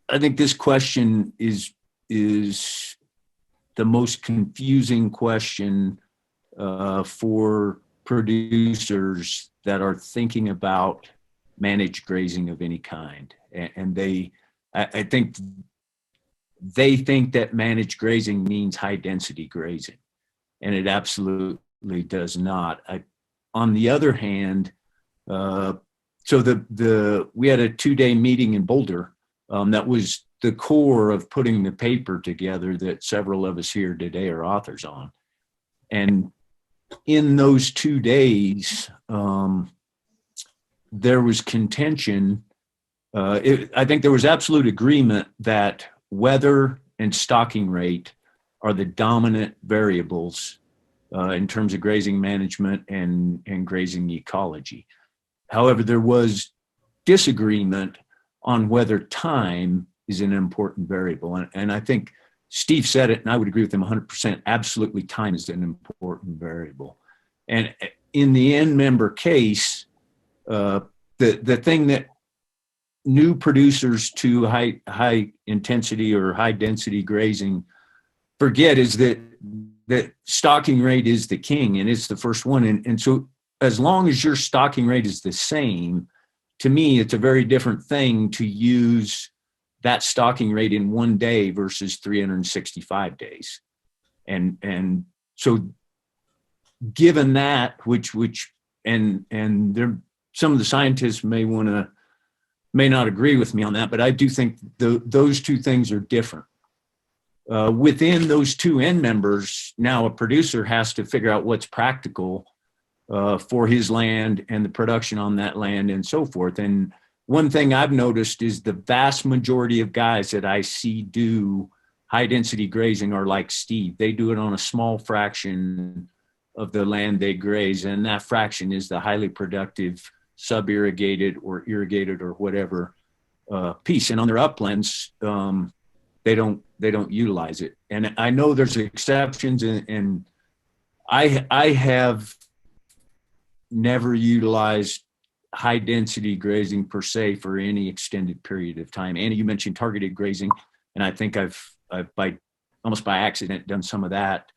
I think this question is the most confusing question for producers that are thinking about managed grazing of any kind. And I think they think that managed grazing means high density grazing, and it absolutely does not. On the other hand, so we had a 2-day meeting in Boulder that was the core of putting the paper together that several of us here today are authors on. And in those 2 days, there was contention. I think there was absolute agreement that weather and stocking rate are the dominant variables in terms of grazing management and grazing ecology. However, there was disagreement on whether time is an important variable. And I think Steve said it, and I would agree with him 100%. Absolutely, time is an important variable. And in the end member case, the thing that new producers to high intensity or high density grazing forget is that stocking rate is the king, and it's the first one. And so as long as your stocking rate is the same, to me, it's a very different thing to use that stocking rate in 1 day versus 365 days. And so given that, and there, some of the scientists may not agree with me on that, but I do think those two things are different. Within those two end members, now a producer has to figure out what's practical for his land and the production on that land and so forth. And one thing I've noticed is the vast majority of guys that I see do high density grazing are like Steve. They do it on a small fraction of the land they graze, and that fraction is the highly productive sub-irrigated or irrigated or whatever piece. And on their uplands, they don't utilize it. And I know there's exceptions, and I have never utilized high density grazing per se for any extended period of time. Annie, you mentioned targeted grazing, and I think I've almost by accident done some of that.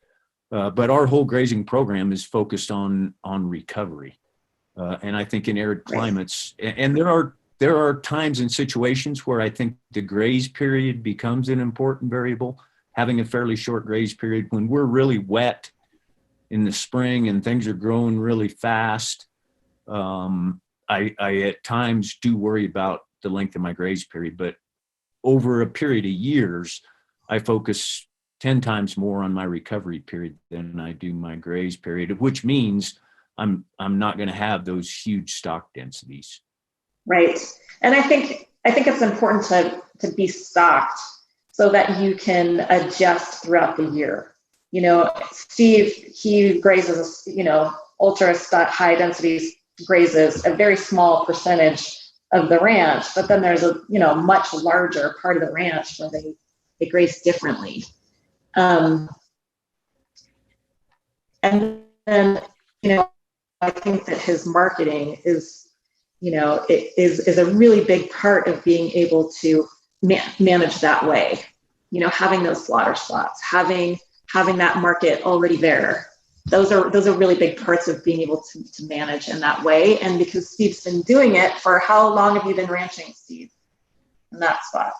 But our whole grazing program is focused on recovery. And I think in arid climates, and there are times and situations where I think the graze period becomes an important variable. Having a fairly short graze period when we're really wet in the spring and things are growing really fast, I at times do worry about the length of my graze period. But over a period of years, I focus 10 times more on my recovery period than I do my graze period, which means I'm not going to have those huge stock densities. Right. And I think it's important to be stocked so that you can adjust throughout the year. You know, Steve, he grazes, ultra high density grazes a very small percentage of the ranch, but then there's a, much larger part of the ranch where they graze differently. And then, I think that his marketing is, is a really big part of being able to manage that way. Having those slaughter slots, having that market already there. Those are really big parts of being able to manage in that way. And because Steve's been doing it for how long have you been ranching, Steve? In that spot.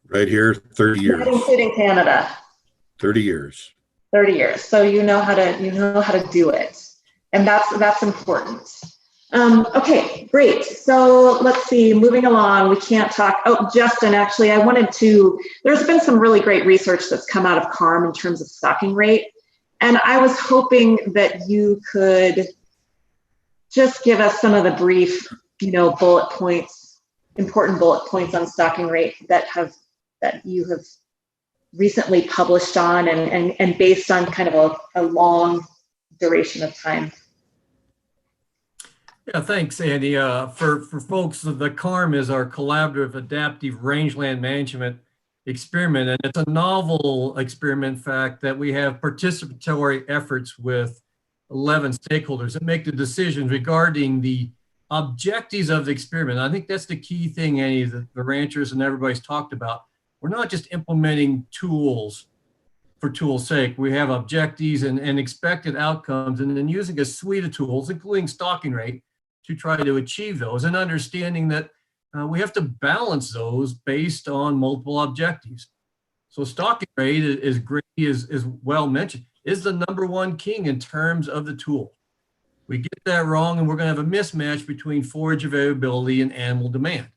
Right here, 30 years. Not including Canada. 30 years. 30 years. So you know how to do it. And that's important. Okay, great. So let's see, moving along, we can't talk. Oh, Justin, actually, there's been some really great research that's come out of CARM in terms of stocking rate. And I was hoping that you could just give us some of the brief, bullet points, important bullet points on stocking rate that you have recently published on and based on kind of a long duration of time. Yeah, thanks, Andy. For folks, the CARM is our Collaborative Adaptive Rangeland Management Experiment, and it's a novel experiment, in fact, that we have participatory efforts with 11 stakeholders that make the decisions regarding the objectives of the experiment. I think that's the key thing, Andy, that the ranchers and everybody's talked about. We're not just implementing tools for tools' sake. We have objectives and expected outcomes, and then using a suite of tools, including stocking rate, to try to achieve those, and understanding that we have to balance those based on multiple objectives. So stocking rate, as Grady is well mentioned, is the #1 king in terms of the tool. We get that wrong, and we're going to have a mismatch between forage availability and animal demand.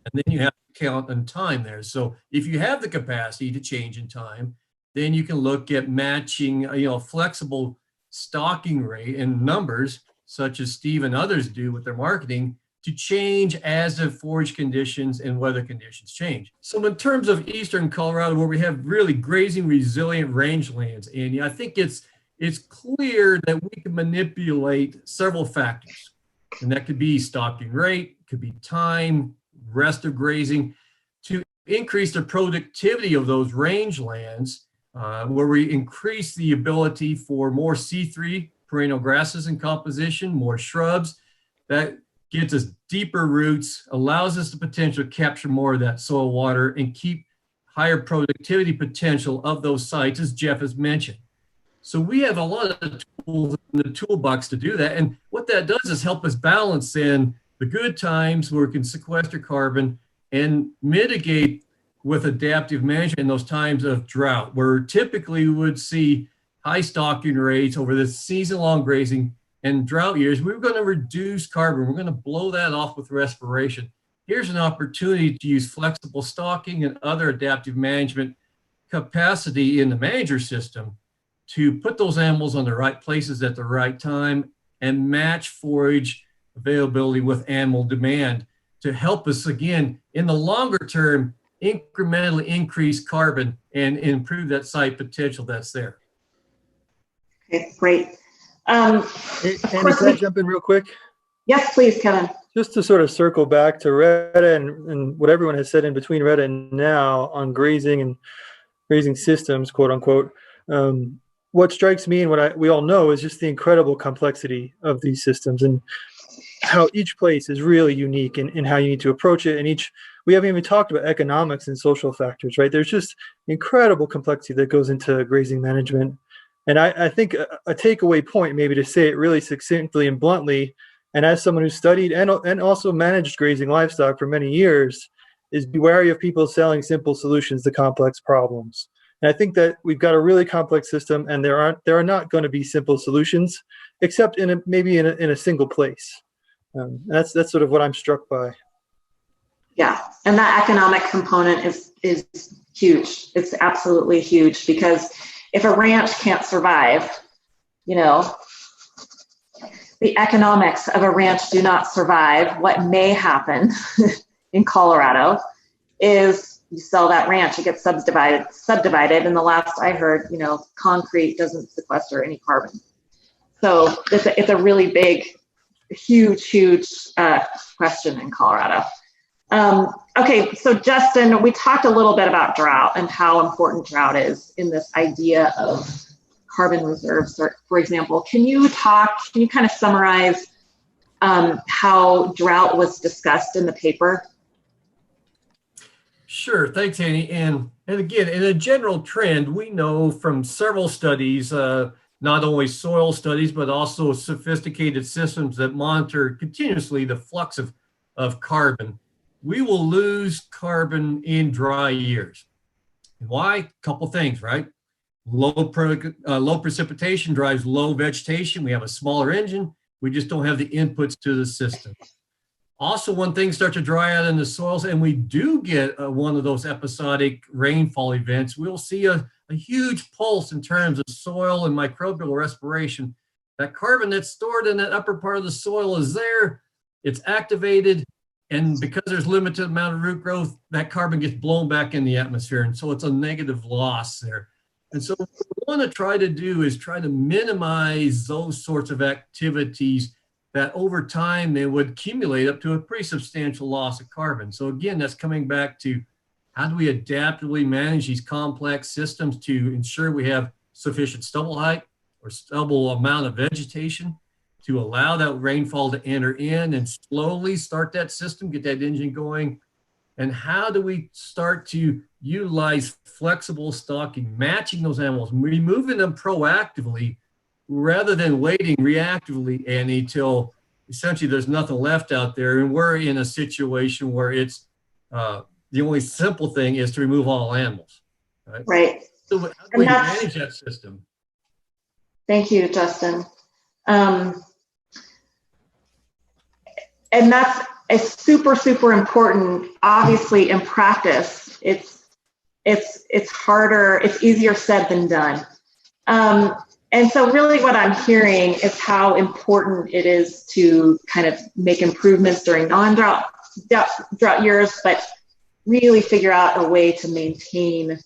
And then you have to count on time there. So if you have the capacity to change in time, then you can look at matching, flexible stocking rate and numbers, such as Steve and others do with their marketing, to change as the forage conditions and weather conditions change. So in terms of eastern Colorado, where we have really grazing resilient rangelands, and I think it's clear that we can manipulate several factors. And that could be stocking rate, could be time, rest of grazing, to increase the productivity of those rangelands, where we increase the ability for more C3 perennial grasses in composition, more shrubs. That gets us deeper roots, allows us the potential to capture more of that soil water and keep higher productivity potential of those sites, as Jeff has mentioned. So we have a lot of tools in the toolbox to do that. And what that does is help us balance in the good times where we can sequester carbon and mitigate with adaptive management in those times of drought, where typically we would see high stocking rates over the season-long grazing. And drought years, we're going to reduce carbon. We're going to blow that off with respiration. Here's an opportunity to use flexible stocking and other adaptive management capacity in the manager system to put those animals on the right places at the right time and match forage availability with animal demand to help us, again, in the longer term, incrementally increase carbon and improve that site potential that's there. Okay, great. Hey, Annie, can I jump in real quick? Yes, please, Kevin. Just to sort of circle back to Retta and what everyone has said in between Retta and now on grazing and grazing systems, quote unquote. What strikes me and what we all know is just the incredible complexity of these systems and how each place is really unique in how you need to approach it. And we haven't even talked about economics and social factors, right? There's just incredible complexity that goes into grazing management. And I think a takeaway point, maybe to say it really succinctly and bluntly, and as someone who studied and also managed grazing livestock for many years, is be wary of people selling simple solutions to complex problems. And I think that we've got a really complex system, and there are not going to be simple solutions, except maybe in a single place. That's sort of what I'm struck by. Yeah, and that economic component is huge. It's absolutely huge, because if a ranch can't survive, the economics of a ranch do not survive. What may happen in Colorado is you sell that ranch, it gets subdivided, and the last I heard, concrete doesn't sequester any carbon. So it's a really big, huge question in Colorado. Okay, so Justin, we talked a little bit about drought and how important drought is in this idea of carbon reserves, for example. Can you kind of summarize how drought was discussed in the paper? Sure, thanks, Annie. And again, in a general trend, we know from several studies, not only soil studies, but also sophisticated systems that monitor continuously the flux of carbon. We will lose carbon in dry years. And why? A couple things, right? Low precipitation drives low vegetation. We have a smaller engine. We just don't have the inputs to the system. Also, when things start to dry out in the soils and we do get one of those episodic rainfall events, we'll see a huge pulse in terms of soil and microbial respiration. That carbon that's stored in that upper part of the soil is there, it's activated, and because there's limited amount of root growth, that carbon gets blown back in the atmosphere, and so it's a negative loss there. And so what we want to try to do is try to minimize those sorts of activities that over time they would accumulate up to a pretty substantial loss of carbon. So again, that's coming back to how do we adaptively manage these complex systems to ensure we have sufficient stubble height or stubble amount of vegetation to allow that rainfall to enter in and slowly start that system, get that engine going. And how do we start to utilize flexible stocking, matching those animals, removing them proactively rather than waiting reactively, Annie, till essentially there's nothing left out there, and we're in a situation where it's the only simple thing is to remove all animals. Right. So how do we manage that system? Thank you, Justin. And that's super, super important. Obviously, in practice, it's harder. It's easier said than done. And so really what I'm hearing is how important it is to kind of make improvements during non-drought years, but really figure out a way to maintain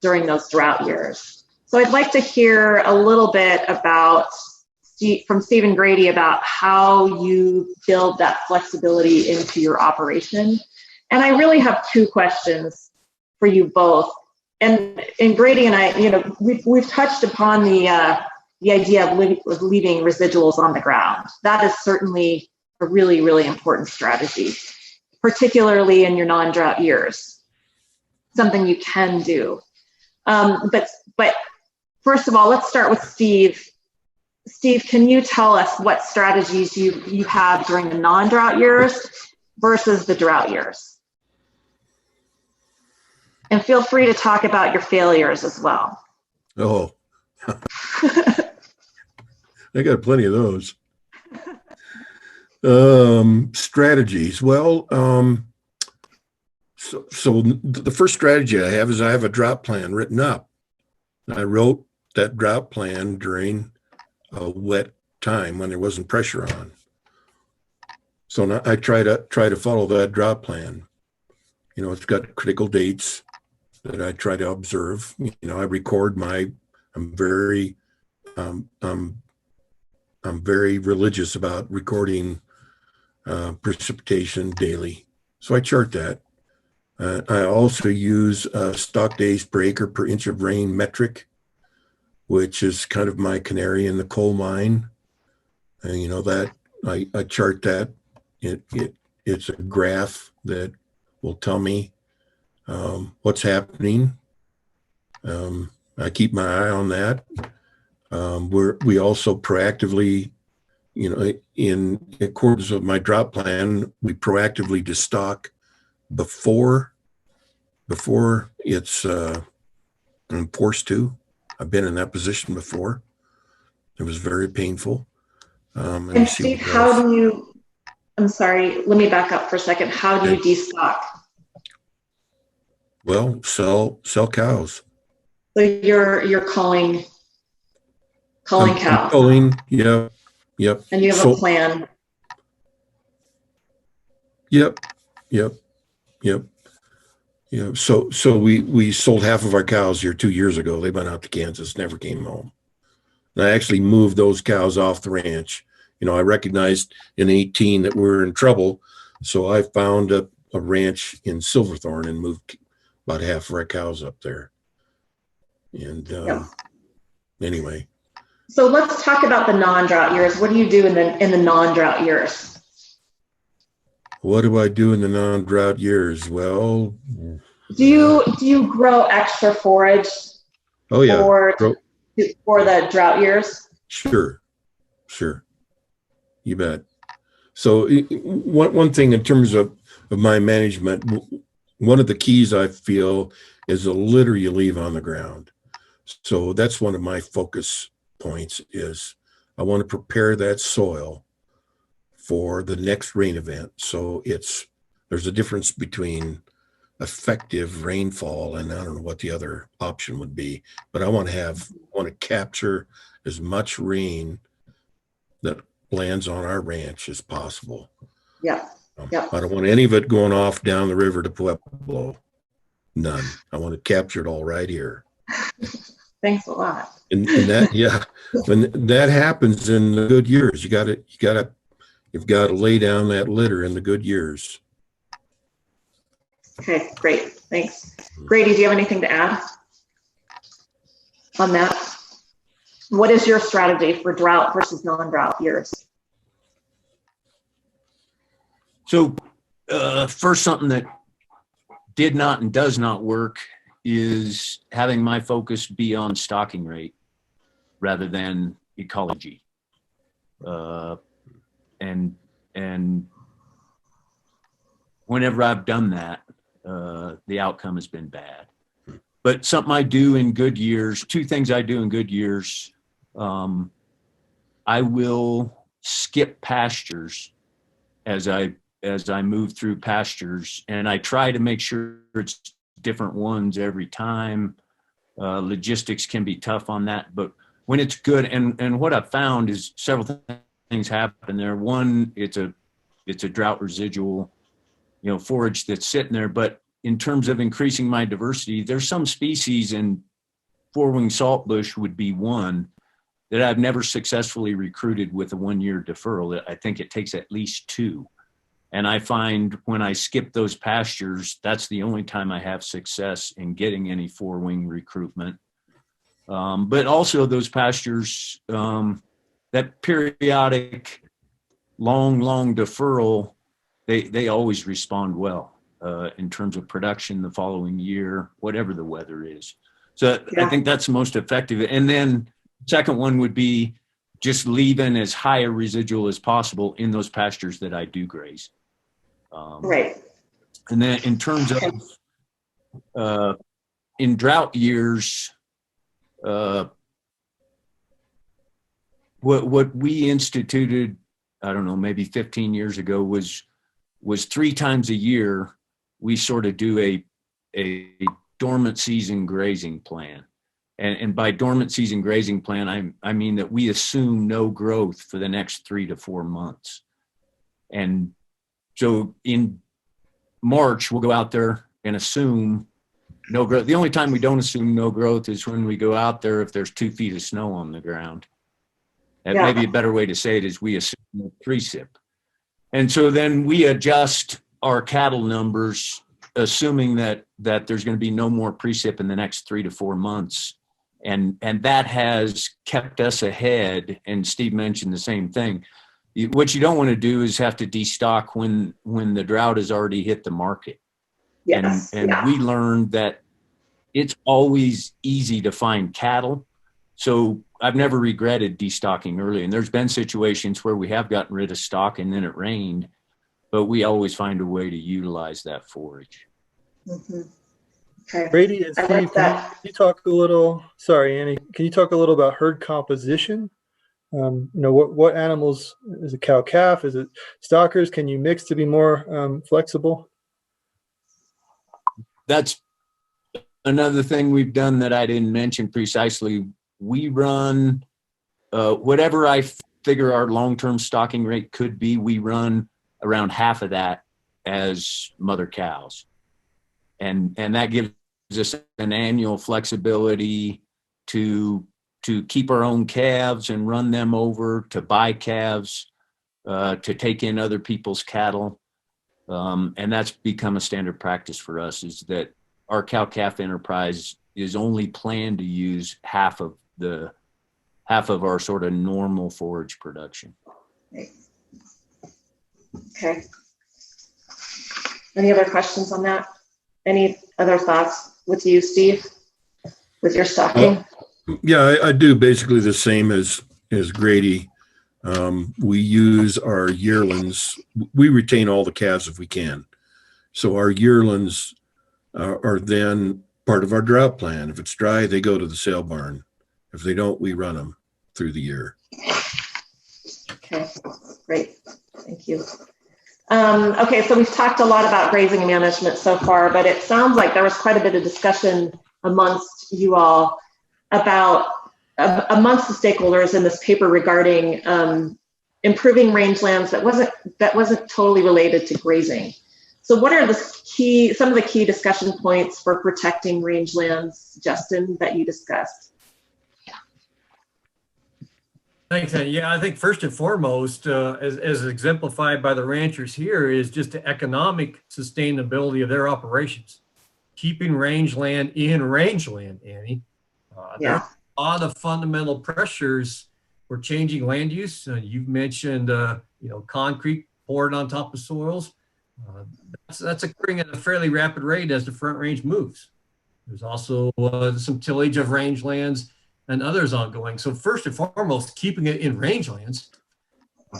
during those drought years. So I'd like to hear a little bit from Steve and Grady about how you build that flexibility into your operation. And I really have two questions for you both. And Grady and I, we've touched upon the idea of leaving residuals on the ground. That is certainly a really, really important strategy, particularly in your non-drought years. Something you can do. But first of all, let's start with Steve. Steve, can you tell us what strategies you have during the non-drought years versus the drought years? And feel free to talk about your failures as well. Oh, I got plenty of those. Strategies. Well, so the first strategy I have is I have a drought plan written up. I wrote that drought plan during a wet time when there wasn't pressure on. So now I try to follow that drought plan. It's got critical dates that I try to observe. I record I'm very religious about recording precipitation daily. So I chart that. I also use stock days per acre per inch of rain metric, which is kind of my canary in the coal mine. And that I chart that. It's a graph that will tell me what's happening. I keep my eye on that. We also proactively, in accordance with my drought plan, we proactively destock before it's I'm forced to. I've been in that position before. It was very painful. And Steve, I'm sorry, let me back up for a second. How do you destock? Well, sell cows. So you're calling cows. I'm calling, yep. And you have a plan. Yep. So we sold half of our cows here 2 years ago. They went out to Kansas, never came home. And I actually moved those cows off the ranch. I recognized in 2018 that we were in trouble. So I found a ranch in Silverthorne and moved about half of our cows up there. And anyway. So let's talk about the non-drought years. What do you do in the non-drought years? What do I do in the non-drought years? Well, do you grow extra forage? Oh yeah, for the drought years? Sure, you bet. So one thing in terms of my management, one of the keys I feel is the litter you leave on the ground. So that's one of my focus points is I want to prepare that soil for the next rain event. So there's a difference between effective rainfall and I don't know what the other option would be, but I want to capture as much rain that lands on our ranch as possible. Yeah. I don't want any of it going off down the river to Pueblo. None. I want to capture it all right here. Thanks a lot. And that, yeah, when that happens in the good years, you've got to lay down that litter in the good years. Okay, great. Thanks. Grady, do you have anything to add on that? What is your strategy for drought versus non-drought years? So first, something that did not and does not work is having my focus be on stocking rate rather than ecology. And and whenever I've done that, the outcome has been bad. But something I do in good years, two things I do in good years, I will skip pastures as I move through pastures, and I try to make sure it's different ones every time. Logistics can be tough on that, but when it's good, and what I've found is several things happen there. One, it's a drought residual, forage that's sitting there. But in terms of increasing my diversity, there's some species, and four-winged saltbush would be one, that I've never successfully recruited with a 1-year deferral. I think it takes at least 2. And I find when I skip those pastures, that's the only time I have success in getting any four-wing recruitment. But also those pastures, that periodic long deferral, they always respond well in terms of production the following year, whatever the weather is. So yeah. I think that's most effective. And then second one would be just leaving as high a residual as possible in those pastures that I do graze. Right. And then in terms of in drought years, what we instituted, I don't know, maybe 15 years ago was 3 times a year we sort of do a dormant season grazing plan. And by dormant season grazing plan, I mean that we assume no growth for the next 3 to 4 months. And so in March, we'll go out there and assume no growth. The only time we don't assume no growth is when we go out there if there's 2 feet of snow on the ground. And yeah. Maybe a better way to say it is we assume no precip. And so then we adjust our cattle numbers, assuming that there's going to be no more precip in the next 3 to 4 months. And that has kept us ahead. And Steve mentioned the same thing. What you don't want to do is have to destock when the drought has already hit the market. Yes. And yeah. We learned that it's always easy to find cattle. So I've never regretted destocking early. And there's been situations where we have gotten rid of stock and then it rained, but we always find a way to utilize that forage. Mm-hmm. Okay. Grady and Steve, can you talk a little, sorry, Annie, can you talk a little about herd composition? What animals, is it cow calf? Is it stockers? Can you mix to be more flexible? That's another thing we've done that I didn't mention precisely. We run whatever I figure our long-term stocking rate could be, we run around half of that as mother cows. And that gives us an annual flexibility to keep our own calves and run them over, to buy calves, to take in other people's cattle. And that's become a standard practice for us, is that our cow-calf enterprise is only planned to use half of our sort of normal forage production. Okay. Any other questions on that? Any other thoughts with you, Steve, with your stocking? Yeah, I do basically the same as Grady. We use our yearlings. We retain all the calves if we can. So our yearlings are then part of our drought plan. If it's dry, they go to the sale barn. If they don't, we run them through the year. Okay, great. Thank you. Okay, so we've talked a lot about grazing management so far, but it sounds like there was quite a bit of discussion amongst you all about amongst the stakeholders in this paper regarding improving rangelands that wasn't totally related to grazing. So what are some of the key discussion points for protecting rangelands, Justin, that you discussed? Thanks, Annie. Yeah, I think first and foremost, as exemplified by the ranchers here, is just the economic sustainability of their operations. Keeping rangeland in rangeland, Annie. There are a lot of fundamental pressures for changing land use. You've mentioned, concrete poured on top of soils. That's occurring at a fairly rapid rate as the Front Range moves. There's also some tillage of rangelands and others ongoing. So first and foremost, keeping it in rangelands.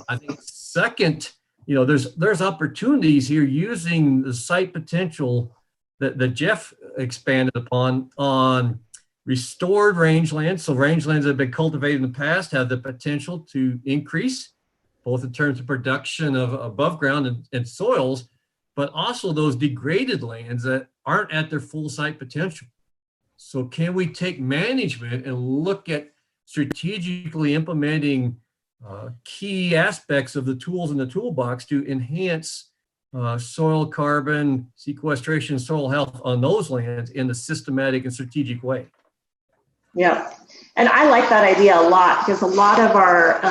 I think second, there's opportunities here using the site potential that Jeff expanded upon on restored rangelands. So rangelands that have been cultivated in the past have the potential to increase, both in terms of production of above ground and soils, but also those degraded lands that aren't at their full site potential. So can we take management and look at strategically implementing key aspects of the tools in the toolbox to enhance soil carbon sequestration, soil health on those lands in a systematic and strategic way? Yeah, and I like that idea a lot, because a lot of our,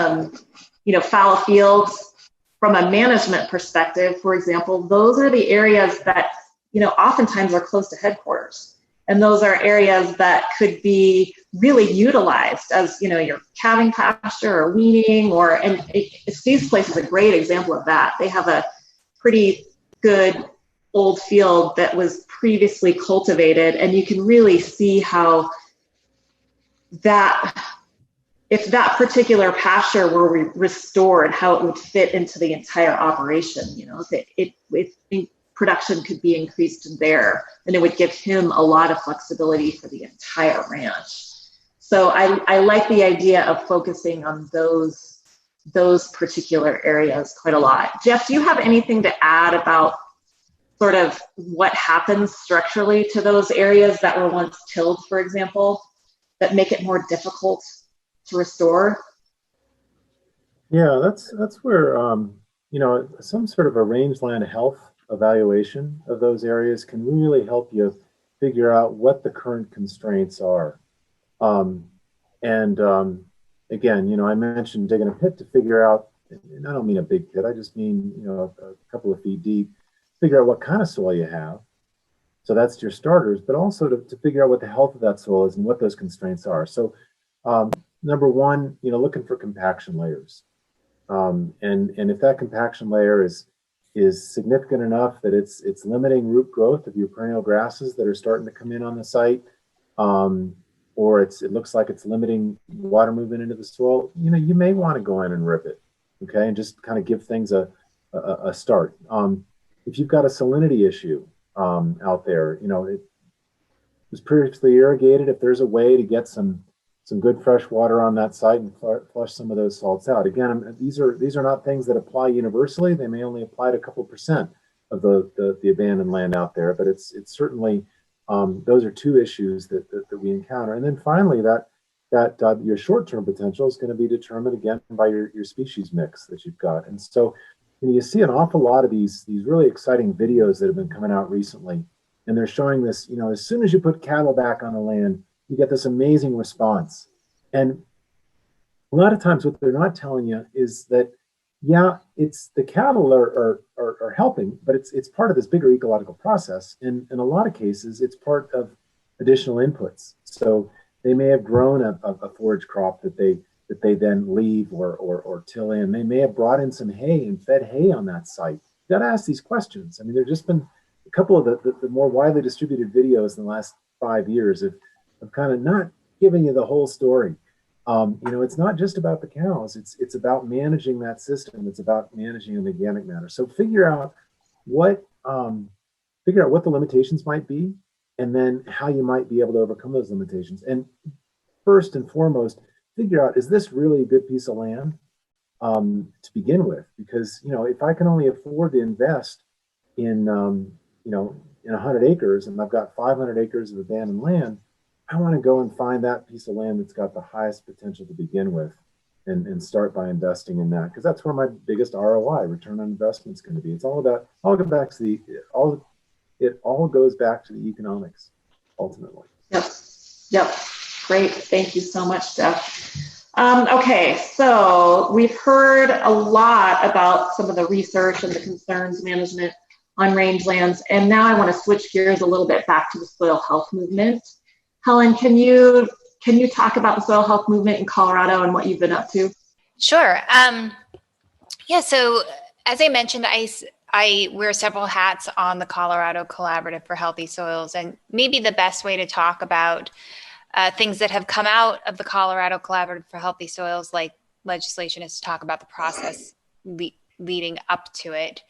fallow fields, from a management perspective, for example, those are the areas that, oftentimes are close to headquarters. And those are areas that could be really utilized as, your calving pasture or weaning, and Steve's Place is a great example of that. They have a pretty good old field that was previously cultivated, and you can really see how if that particular pasture were restored, how it would fit into the entire operation. If production could be increased there, then it would give him a lot of flexibility for the entire ranch. So I like the idea of focusing on those particular areas quite a lot. Jeff, do you have anything to add about sort of what happens structurally to those areas that were once tilled, for example, that make it more difficult to restore? Yeah, that's where some sort of a rangeland health evaluation of those areas can really help you figure out what the current constraints are. Again, I mentioned digging a pit to figure out, and I don't mean a big pit, I just mean, a couple of feet deep, figure out what kind of soil you have. So that's your starters, but also to figure out what the health of that soil is and what those constraints are. So number one, looking for compaction layers. And if that compaction layer is significant enough that it's limiting root growth of your perennial grasses that are starting to come in on the site, or it looks like it's limiting water movement into the soil, you may want to go in and rip it, okay, and just kind of give things a start. If you've got a salinity issue out there, it was previously irrigated, if there's a way to get some good fresh water on that site and flush some of those salts out. Again, these are not things that apply universally. They may only apply to a couple % of the abandoned land out there, but it's certainly those are two issues that we encounter. And then finally, that your short-term potential is going to be determined again by your species mix that you've got. And so you see an awful lot of these really exciting videos that have been coming out recently, and they're showing this. As soon as you put cattle back on the land, you get this amazing response. And a lot of times what they're not telling you is that, yeah, it's the cattle are helping, but it's part of this bigger ecological process. And in a lot of cases, it's part of additional inputs. So they may have grown a forage crop that they then leave or till in. They may have brought in some hay and fed hay on that site. You got to ask these questions. I mean, there's just been a couple of the more widely distributed videos in the last 5 years of kind of not giving you the whole story. It's not just about the cows. It's about managing that system. It's about managing the organic matter. So figure out what the limitations might be, and then how you might be able to overcome those limitations. And first and foremost, figure out, is this really a good piece of land to begin with? Because if I can only afford to invest in 100 acres, and I've got 500 acres of abandoned land, I want to go and find that piece of land that's got the highest potential to begin with, and start by investing in that, because that's where my biggest ROI, return on investment, is going to be. It all goes back to the economics ultimately. Yep. Great. Thank you so much, Jeff. Okay, so we've heard a lot about some of the research and the concerns management on rangelands, and now I want to switch gears a little bit back to the soil health movement. Helen, can you talk about the soil health movement in Colorado and what you've been up to? Sure. So as I mentioned, I wear several hats on the Colorado Collaborative for Healthy Soils, and maybe the best way to talk about things that have come out of the Colorado Collaborative for Healthy Soils, like legislation, is to talk about the process leading up to it.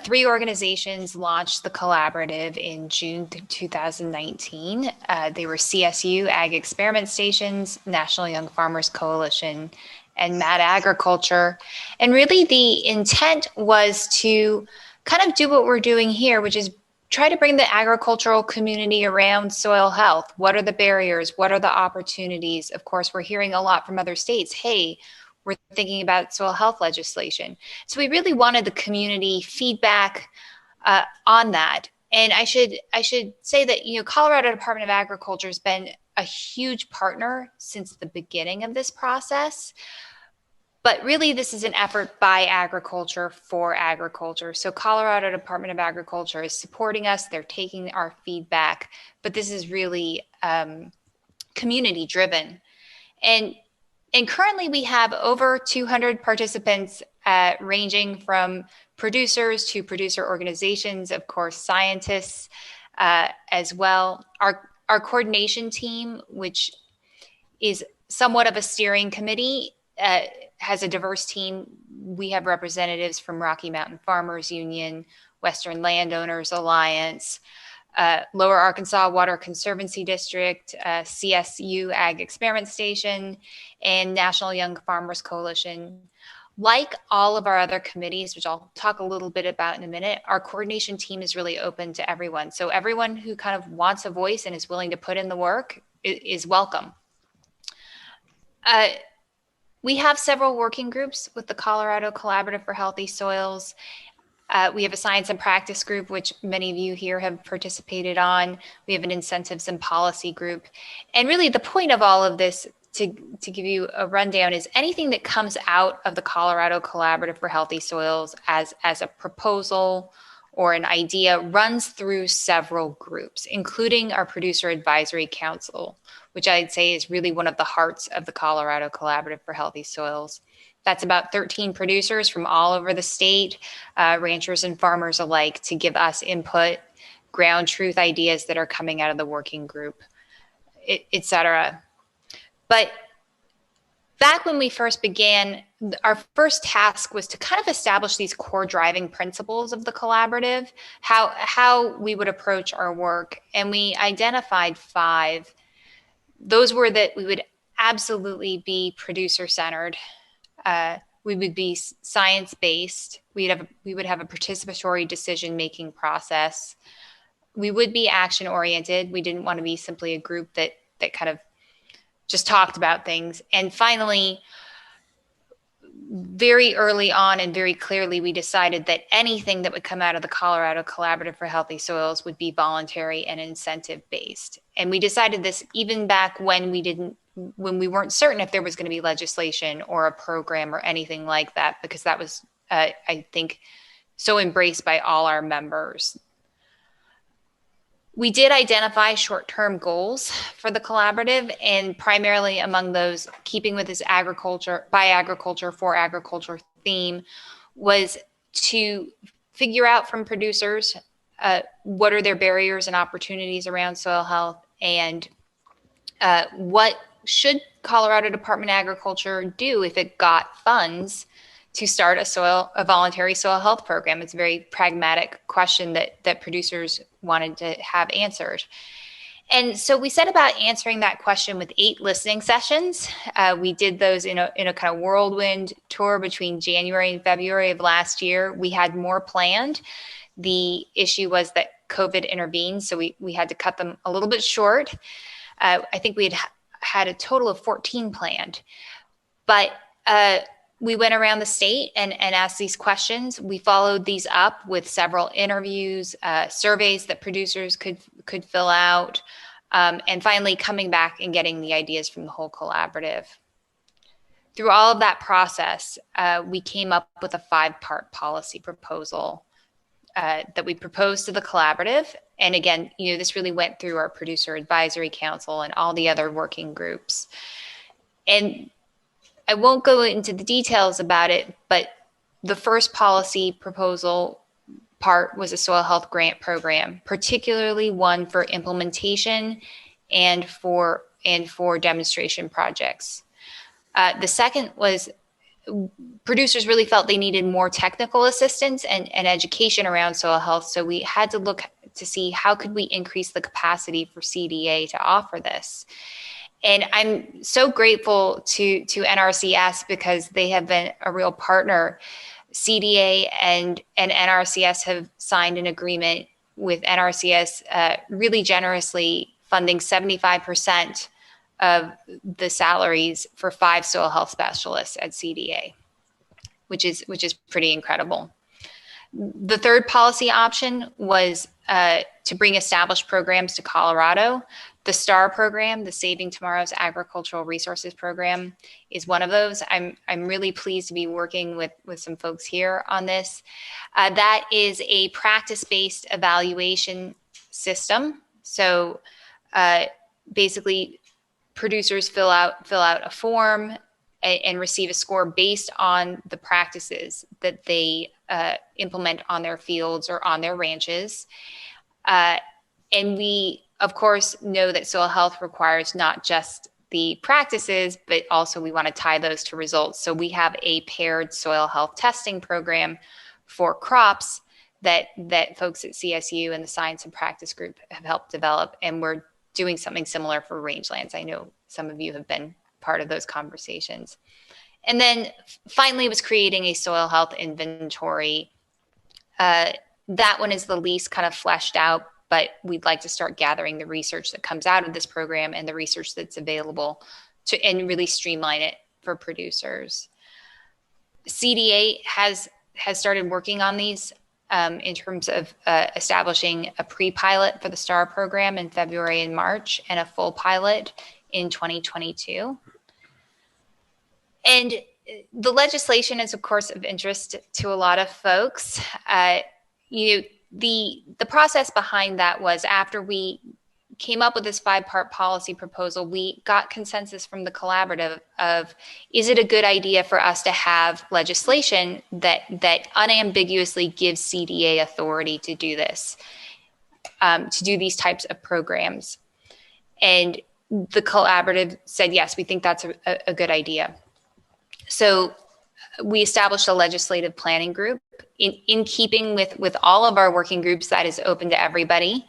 3 organizations launched the collaborative in June 2019. They were CSU, Ag Experiment Stations, National Young Farmers Coalition, and Mad Agriculture. And really the intent was to kind of do what we're doing here, which is try to bring the agricultural community around soil health. What are the barriers? What are the opportunities? Of course, we're hearing a lot from other states. Hey, we're thinking about soil health legislation. So we really wanted the community feedback on that. And I should say that, you know, Colorado Department of Agriculture has been a huge partner since the beginning of this process. But really, this is an effort by agriculture for agriculture. So Colorado Department of Agriculture is supporting us. They're taking our feedback. But this is really community driven. And currently we have over 200 participants ranging from producers to producer organizations, of course, scientists as well. Our coordination team, which is somewhat of a steering committee, has a diverse team. We have representatives from Rocky Mountain Farmers Union, Western Landowners Alliance, Lower Arkansas Water Conservancy District, CSU Ag Experiment Station, and National Young Farmers Coalition. Like all of our other committees, which I'll talk a little bit about in a minute, our coordination team is really open to everyone. So everyone who kind of wants a voice and is willing to put in the work is welcome. We have several working groups with the Colorado Collaborative for Healthy Soils. We have a science and practice group, which many of you here have participated on. We have an incentives and policy group. And really the point of all of this, to give you a rundown, is anything that comes out of the Colorado Collaborative for Healthy Soils as a proposal or an idea runs through several groups, including our Producer Advisory Council, which I'd say is really one of the hearts of the Colorado Collaborative for Healthy Soils. That's about 13 producers from all over the state, ranchers and farmers alike, to give us input, ground truth ideas that are coming out of the working group, et cetera. But back when we first began, our first task was to kind of establish these core driving principles of the collaborative, how we would approach our work. And we identified 5. Those were that we would absolutely be producer-centered. We would be science-based. We would have a participatory decision-making process. We would be action-oriented. We didn't want to be simply a group that kind of just talked about things. And finally, very early on and very clearly, we decided that anything that would come out of the Colorado Collaborative for Healthy Soils would be voluntary and incentive-based. And we decided this even back when we weren't certain if there was going to be legislation or a program or anything like that, because that was, I think, so embraced by all our members. We did identify short-term goals for the collaborative, and primarily among those, keeping with this agriculture, by agriculture, for agriculture theme, was to figure out from producers what are their barriers and opportunities around soil health, and what should Colorado Department of Agriculture do if it got funds to start a voluntary soil health program. It's a very pragmatic question that producers wanted to have answered. And so we set about answering that question with 8 listening sessions. We did those in a kind of whirlwind tour between January and February of last year. We had more planned. The issue was that COVID intervened, so we had to cut them a little bit short. I think we had a total of 14 planned. But we went around the state and asked these questions. We followed these up with several interviews, surveys that producers could fill out, and finally coming back and getting the ideas from the whole collaborative. Through all of that process, we came up with a 5-part policy proposal that we proposed to the collaborative. And again, this really went through our Producer Advisory Council and all the other working groups. And I won't go into the details about it, but the first policy proposal part was a soil health grant program, particularly one for implementation and for demonstration projects. The second was producers really felt they needed more technical assistance and education around soil health. So we had to look to see how could we increase the capacity for CDA to offer this. And I'm so grateful to NRCS because they have been a real partner. CDA and NRCS have signed an agreement with NRCS really generously funding 75% of the salaries for 5 soil health specialists at CDA, which is pretty incredible. The third policy option was to bring established programs to Colorado. The STAR program, the Saving Tomorrow's Agricultural Resources program, is one of those. I'm really pleased to be working with some folks here on this. That is a practice-based evaluation system. So basically, producers fill out a form and receive a score based on the practices that they implement on their fields or on their ranches. And we, of course, know that soil health requires not just the practices, but also we want to tie those to results. So we have a paired soil health testing program for crops that folks at CSU and the Science and Practice Group have helped develop. And we're doing something similar for rangelands. I know some of you have been part of those conversations. And then finally was creating a soil health inventory. That one is the least kind of fleshed out, but we'd like to start gathering the research that comes out of this program and the research that's available and really streamline it for producers. CDA has started working on these in terms of establishing a pre-pilot for the STAR program in February and March and a full pilot in 2022. And the legislation is, of course, of interest to a lot of folks. The process behind that was after we came up with this 5-part policy proposal, we got consensus from the collaborative of, is it a good idea for us to have legislation that unambiguously gives CDA authority to do this, to do these types of programs? And the collaborative said, yes, we think that's a good idea. So we established a legislative planning group in keeping with all of our working groups that is open to everybody.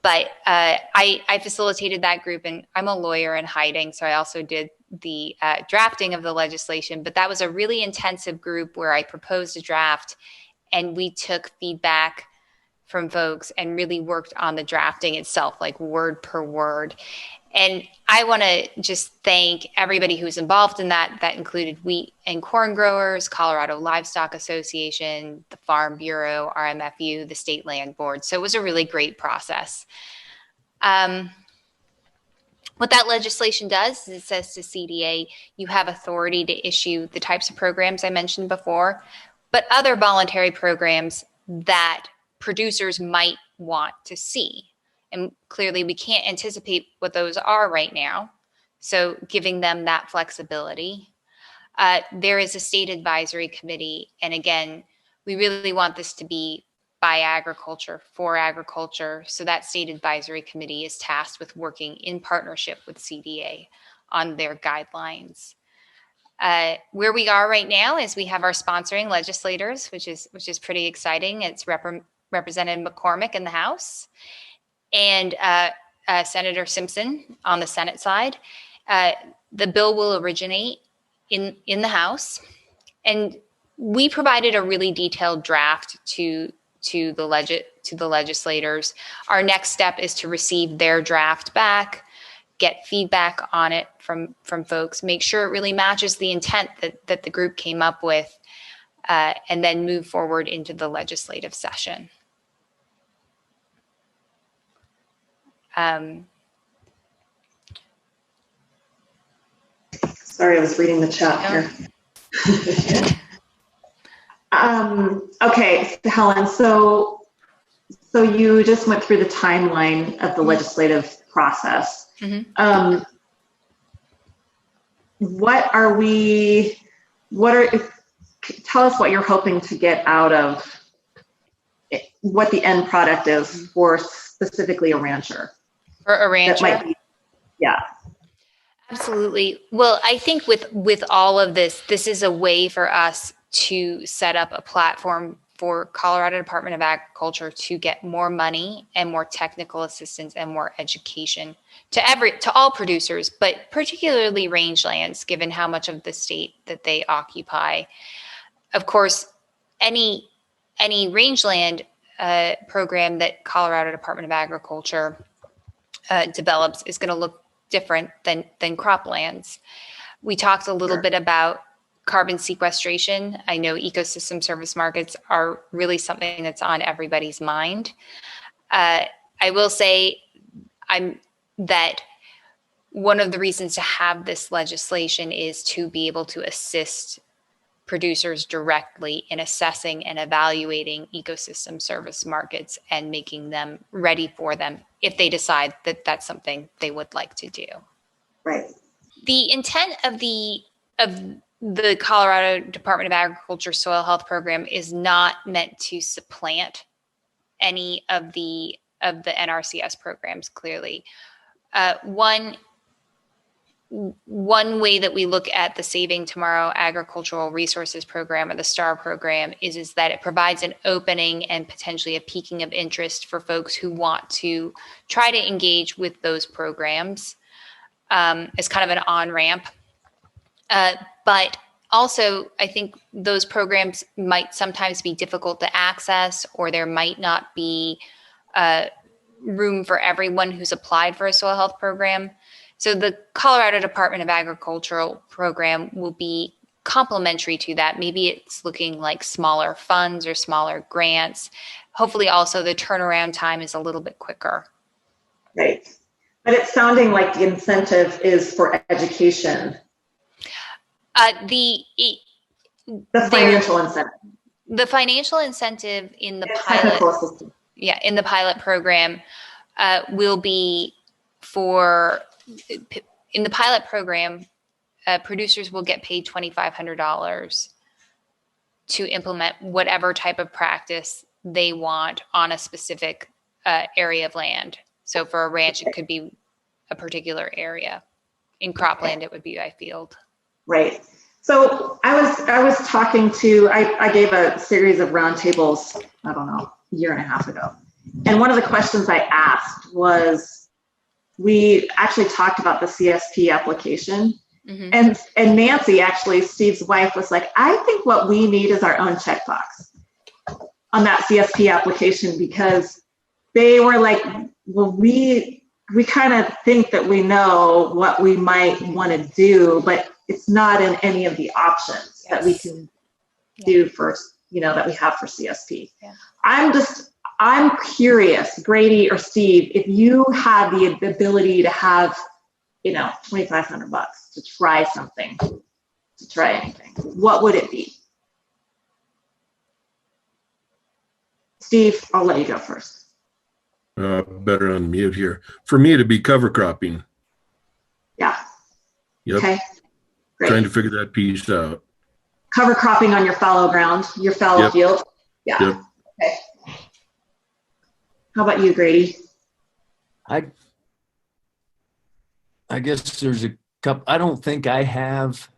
But I facilitated that group, and I'm a lawyer in hiding, so I also did the drafting of the legislation. But that was a really intensive group where I proposed a draft, and we took feedback from folks and really worked on the drafting itself, like word per word. And I want to just thank everybody who's involved in that. That included wheat and corn growers, Colorado Livestock Association, the Farm Bureau, RMFU, the State Land Board. So it was a really great process. What that legislation does is it says to CDA, you have authority to issue the types of programs I mentioned before, but other voluntary programs that producers might want to see. And clearly we can't anticipate what those are right now. So giving them that flexibility. There is a state advisory committee. And again, we really want this to be by agriculture, for agriculture. So that state advisory committee is tasked with working in partnership with CDA on their guidelines. Where we are right now is we have our sponsoring legislators, which is pretty exciting. It's Representative McCormick in the House, and Senator Simpson on the Senate side. The bill will originate in the House, and we provided a really detailed draft to the legislators. Our next step is to receive their draft back, get feedback on it from folks, make sure it really matches the intent that the group came up with, and then move forward into the legislative session. Sorry, I was reading the chat here. Okay, Helen, so you just went through the timeline of the legislative process. Mm-hmm. Tell us what you're hoping to get out of what the end product is for specifically a rancher. For a rancher? That might be, yeah. Absolutely. Well, I think with all of this, this is a way for us to set up a platform for Colorado Department of Agriculture to get more money and more technical assistance and more education to all producers, but particularly rangelands, given how much of the state that they occupy. Of course, any rangeland program that Colorado Department of Agriculture develops is going to look different than croplands. We talked a little bit about carbon sequestration. I know ecosystem service markets are really something that's on everybody's mind. I will say that one of the reasons to have this legislation is to be able to assist producers directly in assessing and evaluating ecosystem service markets and making them ready for them if they decide that that's something they would like to do. Right. The intent of the Colorado Department of Agriculture Soil Health Program is not meant to supplant any of the NRCS programs, clearly. One way that we look at the Saving Tomorrow Agricultural Resources Program, or the STAR program, is that it provides an opening and potentially a piquing of interest for folks who want to try to engage with those programs as kind of an on-ramp. But also, I think those programs might sometimes be difficult to access, or there might not be room for everyone who's applied for a soil health program. So the Colorado Department of Agricultural program will be complementary to that. Maybe it's looking like smaller funds or smaller grants. Hopefully also the turnaround time is a little bit quicker. Right. But it's sounding like the incentive is for education. The financial incentive. The financial incentive in the pilot, in the pilot program will be for. In the pilot program, producers will get paid $2,500 to implement whatever type of practice they want on a specific area of land. So for a ranch, it could be a particular area. In cropland, it would be by field. Right. So I was talking to, I gave a series of roundtables, I don't know, a year and a half ago. And one of the questions I asked was, we actually talked about the CSP application. Mm-hmm. And Nancy, actually, Steve's wife, was like, I think what we need is our own checkbox on that CSP application, because they were like, well, we kind of think that we know what we might want to do, but it's not in any of the options that we can do for, that we have for CSP. Yeah. I'm curious, Grady or Steve, if you had the ability to have, $2,500 to try something, to try anything, what would it be? Steve, I'll let you go first. Better unmute here. For me, it'd be cover cropping. Yeah. Yep. Okay. Great. Trying to figure that piece out. Cover cropping on your fallow ground, your fallow field. Yeah. Yep. Okay. How about you, Grady? I guess there's a couple. I don't think I have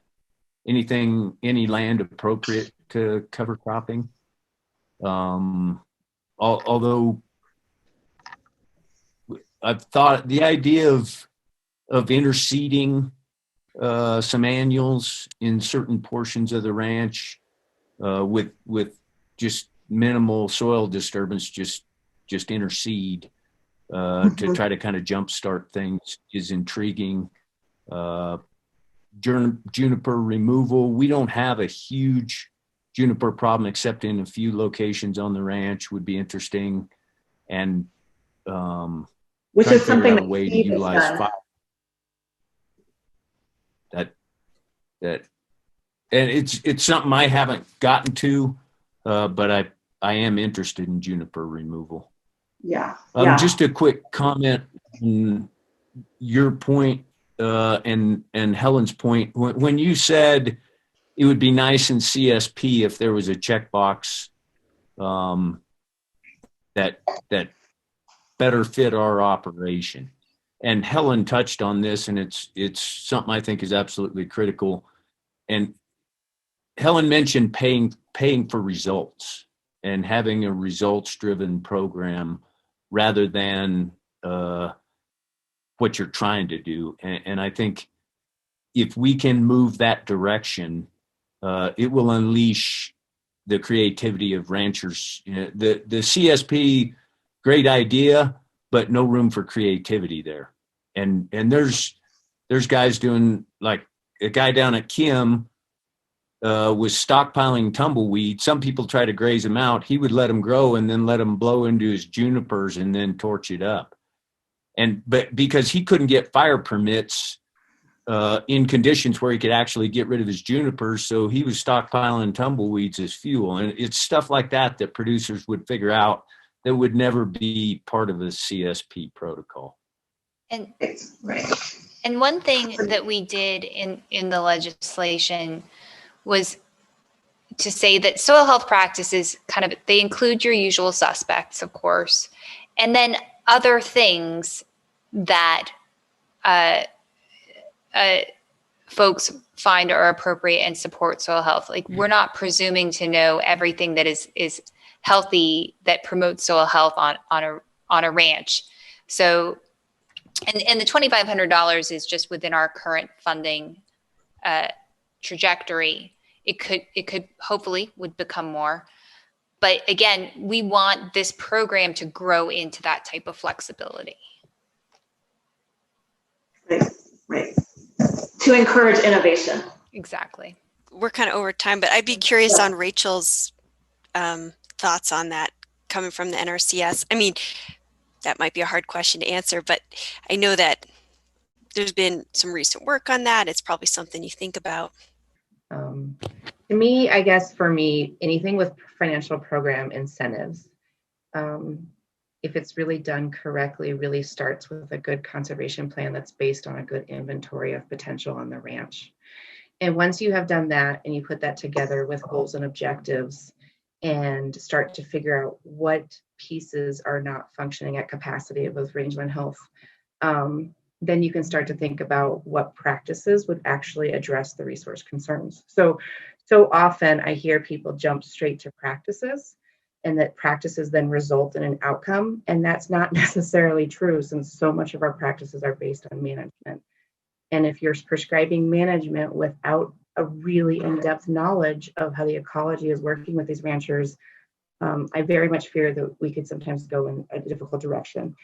any land appropriate to cover cropping. Although I've thought the idea of interseeding some annuals in certain portions of the ranch with just minimal soil disturbance, just interseed to try to kind of jumpstart things is intriguing. Juniper removal, we don't have a huge juniper problem except in a few locations on the ranch, would be interesting. And which is something that a way to utilize fire. That and it's something I haven't gotten to, but I am interested in juniper removal. Yeah. Just a quick comment on your point and Helen's point. When you said it would be nice in CSP if there was a checkbox that better fit our operation. and Helen touched on this, and it's something I think is absolutely critical. And Helen mentioned paying for results and having a results-driven program rather than what you're trying to do. And I think if we can move that direction, it will unleash the creativity of ranchers. You know, the CSP, great idea, but no room for creativity there. And there's guys doing, like a guy down at Kim was stockpiling tumbleweed. Some people try to graze them out. He would let them grow and then let them blow into his junipers and then torch it up. But because he couldn't get fire permits in conditions where he could actually get rid of his junipers, so he was stockpiling tumbleweeds as fuel. And it's stuff like that that producers would figure out that would never be part of a CSP protocol. And Right. and one thing that we did in the legislation was to say that soil health practices they include your usual suspects, of course, and then other things that folks find are appropriate and support soil health. Like, we're not presuming to know everything that is healthy that promotes soil health on a ranch. So, and the $2,500 is just within our current funding trajectory. It could hopefully would become more. But again, we want this program to grow into that type of flexibility. Right. To encourage innovation. Exactly. We're kind of over time, but I'd be curious on Rachel's thoughts on that coming from the NRCS. I mean, that might be a hard question to answer, but I know that there's been some recent work on that. It's probably something you think about. To me, I guess for me, anything with financial program incentives, if it's really done correctly, really starts with a good conservation plan that's based on a good inventory of potential on the ranch. And once you have done that and you put that together with goals and objectives and start to figure out what pieces are not functioning at capacity with rangeland health, then you can start to think about what practices would actually address the resource concerns. So often I hear people jump straight to practices, and that practices then result in an outcome. And that's not necessarily true, since so much of our practices are based on management. And if you're prescribing management without a really in-depth knowledge of how the ecology is working with these ranchers, I very much fear that we could sometimes go in a difficult direction.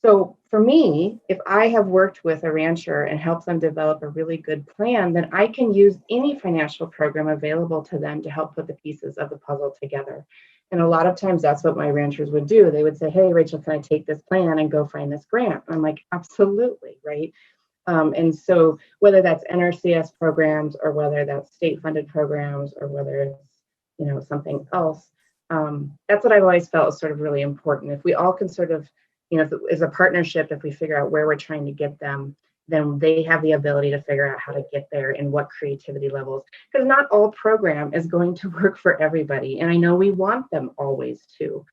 So for me, if I have worked with a rancher and helped them develop a really good plan, then I can use any financial program available to them to help put the pieces of the puzzle together. And a lot of times that's what my ranchers would do. They would say, hey, Rachel, can I take this plan and go find this grant? And I'm like, absolutely, right? And so whether that's NRCS programs or whether that's state funded programs or whether it's, something else, that's what I've always felt is sort of really important. If we all can sort of, if it is a partnership, if we figure out where we're trying to get them, then they have the ability to figure out how to get there and what creativity levels, because not all program is going to work for everybody. And I know we want them always to.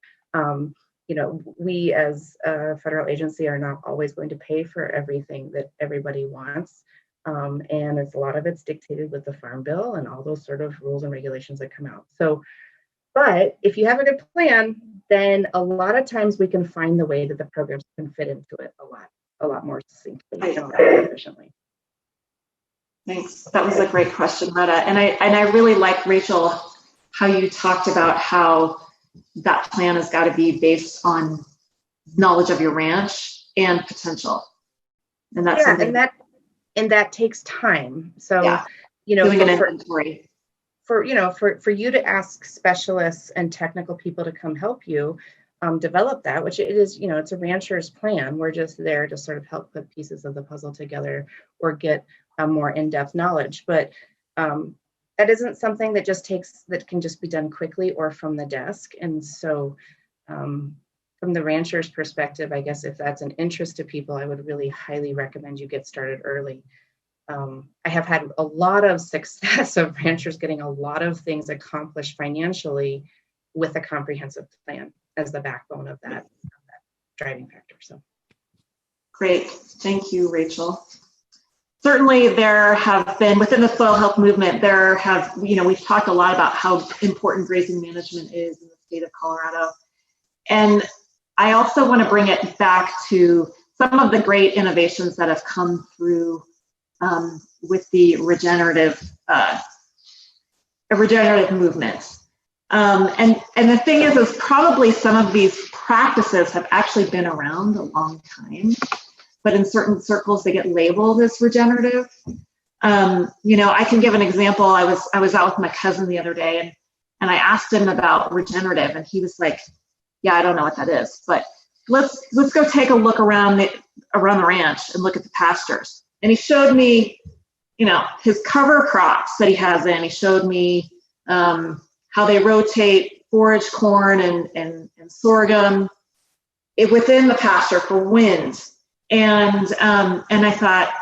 We as a federal agency are not always going to pay for everything that everybody wants. And a lot of it's dictated with the Farm Bill and all those sort of rules and regulations that come out. So, but if you have a good plan, then a lot of times we can find the way that the programs can fit into it a lot more succinctly and efficiently. Thanks. That was a great question, Retta. And I really like, Rachel, how you talked about how that plan has got to be based on knowledge of your ranch and potential. And that's something that takes time. So, doing an inventory. For you to ask specialists and technical people to come help you develop that, which it is, it's a rancher's plan. We're just there to sort of help put pieces of the puzzle together or get a more in-depth knowledge. But that isn't something that can just be done quickly or from the desk. And so from the rancher's perspective, I guess if that's an interest to people, I would really highly recommend you get started early. I have had a lot of success of ranchers getting a lot of things accomplished financially with a comprehensive plan as the backbone of that driving factor. So Great. Thank you, Rachel. Certainly there have been, within the soil health movement, we've talked a lot about how important grazing management is in the state of Colorado. And I also want to bring it back to some of the great innovations that have come through with the regenerative movement. And the thing is probably some of these practices have actually been around a long time, but in certain circles they get labeled as regenerative. I can give an example. I was out with my cousin the other day, and I asked him about regenerative, and he was like, "Yeah, I don't know what that is, but let's go take a look around the ranch and look at the pastures." And he showed me, his cover crops that he has in. He showed me how they rotate forage corn and sorghum within the pasture for wind. And I thought,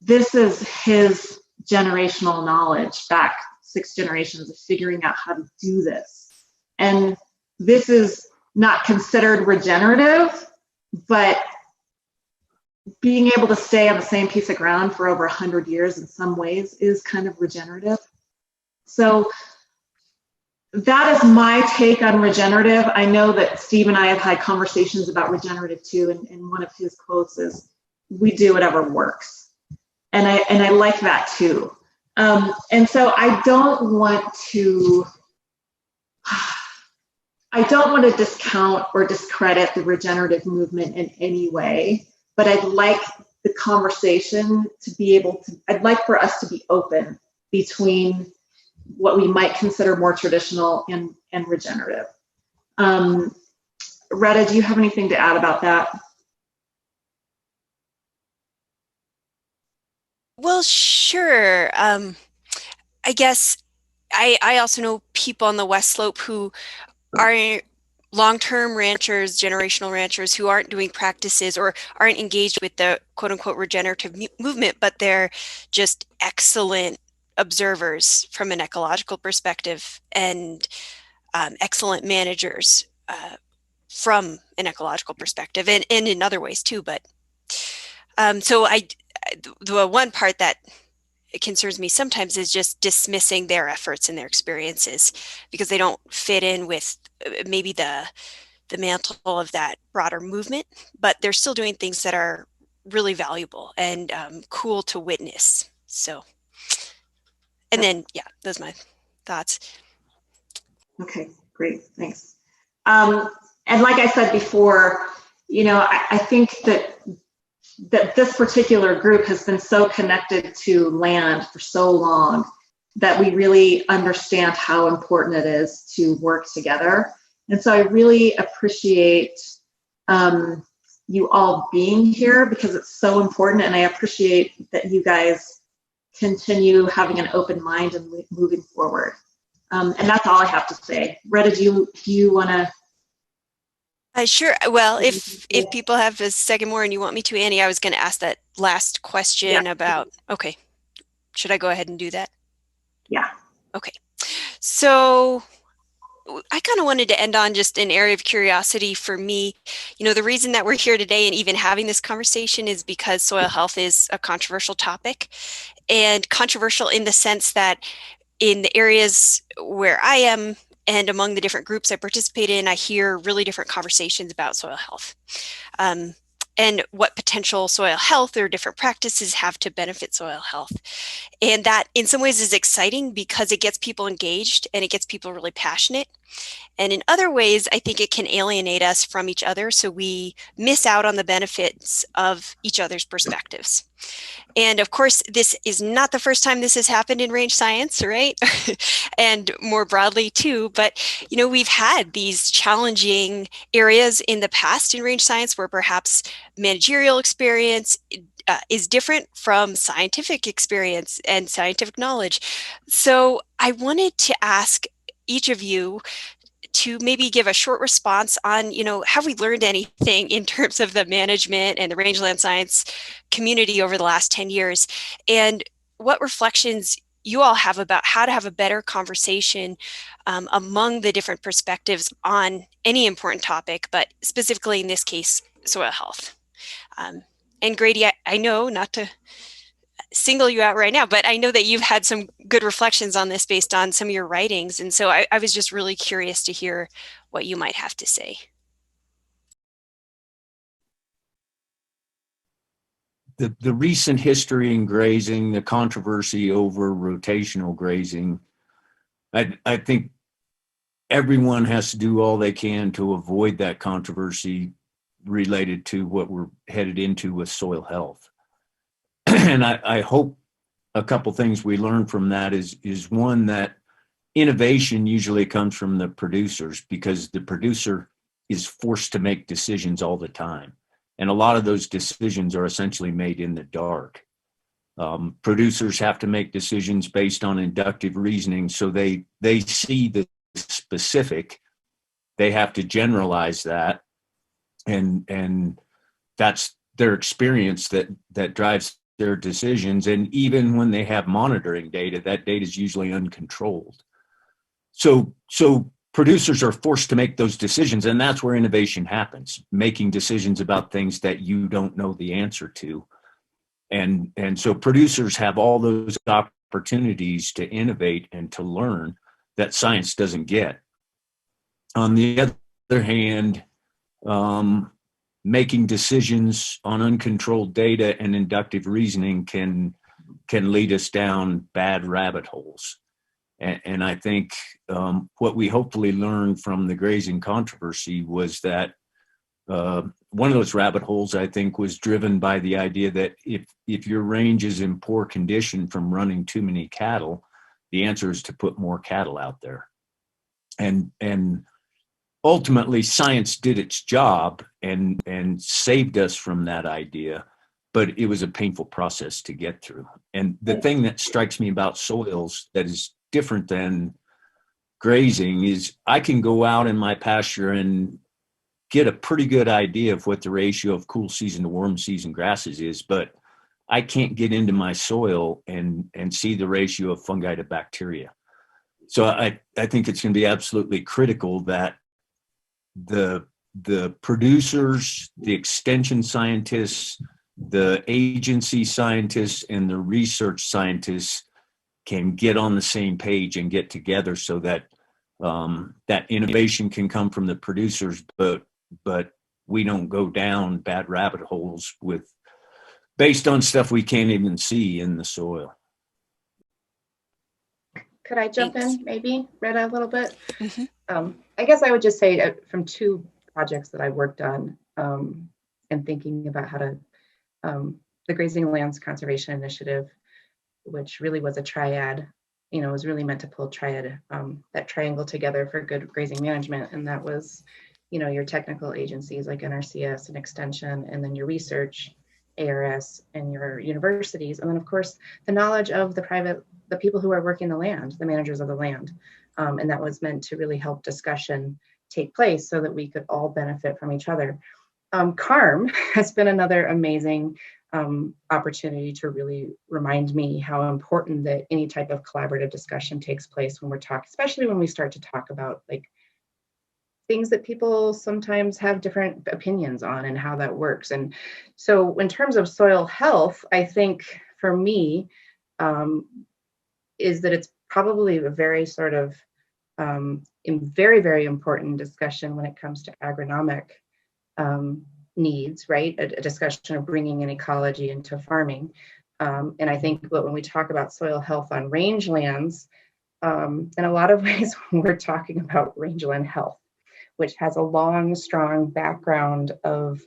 this is his generational knowledge back 6 generations of figuring out how to do this. And this is not considered regenerative, but being able to stay on the same piece of ground for over 100 years in some ways is kind of regenerative. So that is my take on regenerative. I know that Steve and I have had conversations about regenerative too, and one of his quotes is, "We do whatever works." And I like that too. And so I don't want to discount or discredit the regenerative movement in any way, but I'd like the conversation to be I'd like for us to be open between what we might consider more traditional and regenerative. Retta, do you have anything to add about that? Well, sure. I guess I also know people on the West Slope who are long-term ranchers, generational ranchers who aren't doing practices or aren't engaged with the quote-unquote regenerative movement, but they're just excellent observers from an ecological perspective and excellent managers from an ecological perspective and in other ways too. But so the one part that concerns me sometimes is just dismissing their efforts and their experiences because they don't fit in with maybe the mantle of that broader movement, but they're still doing things that are really valuable and cool to witness. So, and then, yeah, those are my thoughts. Okay, great, thanks. And like I said before, I think that this particular group has been so connected to land for so long that we really understand how important it is to work together. And so I really appreciate you all being here because it's so important, and I appreciate that you guys continue having an open mind and moving forward. And that's all I have to say. Retta, do you want to? Sure. Well, if people have a second more and you want me to, Annie, I was going to ask that last question about, okay, should I go ahead and do that? Yeah. Okay. So I kind of wanted to end on just an area of curiosity for me. The reason that we're here today and even having this conversation is because soil health is a controversial topic, and controversial in the sense that in the areas where I am and among the different groups I participate in, I hear really different conversations about soil health and what potential soil health or different practices have to benefit soil health. And that in some ways is exciting because it gets people engaged and it gets people really passionate. And in other ways, I think it can alienate us from each other, so we miss out on the benefits of each other's perspectives. And of course, this is not the first time this has happened in range science, right? And more broadly too, but we've had these challenging areas in the past in range science where perhaps managerial experience is different from scientific experience and scientific knowledge. So I wanted to ask each of you to maybe give a short response on, have we learned anything in terms of the management and the rangeland science community over the last 10 years? And what reflections you all have about how to have a better conversation among the different perspectives on any important topic, but specifically in this case, soil health. And Grady, I know, not to single you out right now, but I know that you've had some good reflections on this based on some of your writings. And so I was just really curious to hear what you might have to say. The recent history in grazing, the controversy over rotational grazing, I think everyone has to do all they can to avoid that controversy related to what we're headed into with soil health. And I hope a couple things we learn from that is one, that innovation usually comes from the producers, because the producer is forced to make decisions all the time. And a lot of those decisions are essentially made in the dark. Producers have to make decisions based on inductive reasoning. So they see the specific, they have to generalize that. And that's their experience that drives their decisions. And even when they have monitoring data, that data is usually uncontrolled. So producers are forced to make those decisions, and that's where innovation happens, making decisions about things that you don't know the answer to. And so producers have all those opportunities to innovate and to learn that science doesn't get. On the other hand, making decisions on uncontrolled data and inductive reasoning can lead us down bad rabbit holes. And I think what we hopefully learned from the grazing controversy was that one of those rabbit holes, I think, was driven by the idea that if your range is in poor condition from running too many cattle, the answer is to put more cattle out there. And ultimately, science did its job and saved us from that idea, but it was a painful process to get through. And the thing that strikes me about soils that is different than grazing is I can go out in my pasture and get a pretty good idea of what the ratio of cool season to warm season grasses is, but I can't get into my soil and see the ratio of fungi to bacteria. So I think it's going to be absolutely critical that the producers, the extension scientists, the agency scientists, and the research scientists can get on the same page and get together so that that innovation can come from the producers, but we don't go down bad rabbit holes based on stuff we can't even see in the soil. Could I jump Thanks. in, maybe, Retta, a little bit? Mm-hmm. I guess I would just say from two projects that I worked on and thinking about how to, the Grazing Lands Conservation Initiative, which really was a triad, was really meant to pull triad, that triangle together for good grazing management. And that was, your technical agencies like NRCS and Extension, and then your research, ARS, and your universities. And then, of course, the knowledge of the people who are working the land, the managers of the land. And that was meant to really help discussion take place so that we could all benefit from each other. CARM has been another amazing opportunity to really remind me how important that any type of collaborative discussion takes place when we're talking, especially when we start to talk about like things that people sometimes have different opinions on and how that works. And so in terms of soil health, I think for me is that it's probably a very sort of very, very important discussion when it comes to agronomic needs, right? A discussion of bringing in ecology into farming. And I think when we talk about soil health on rangelands, in a lot of ways, we're talking about rangeland health, which has a long, strong background of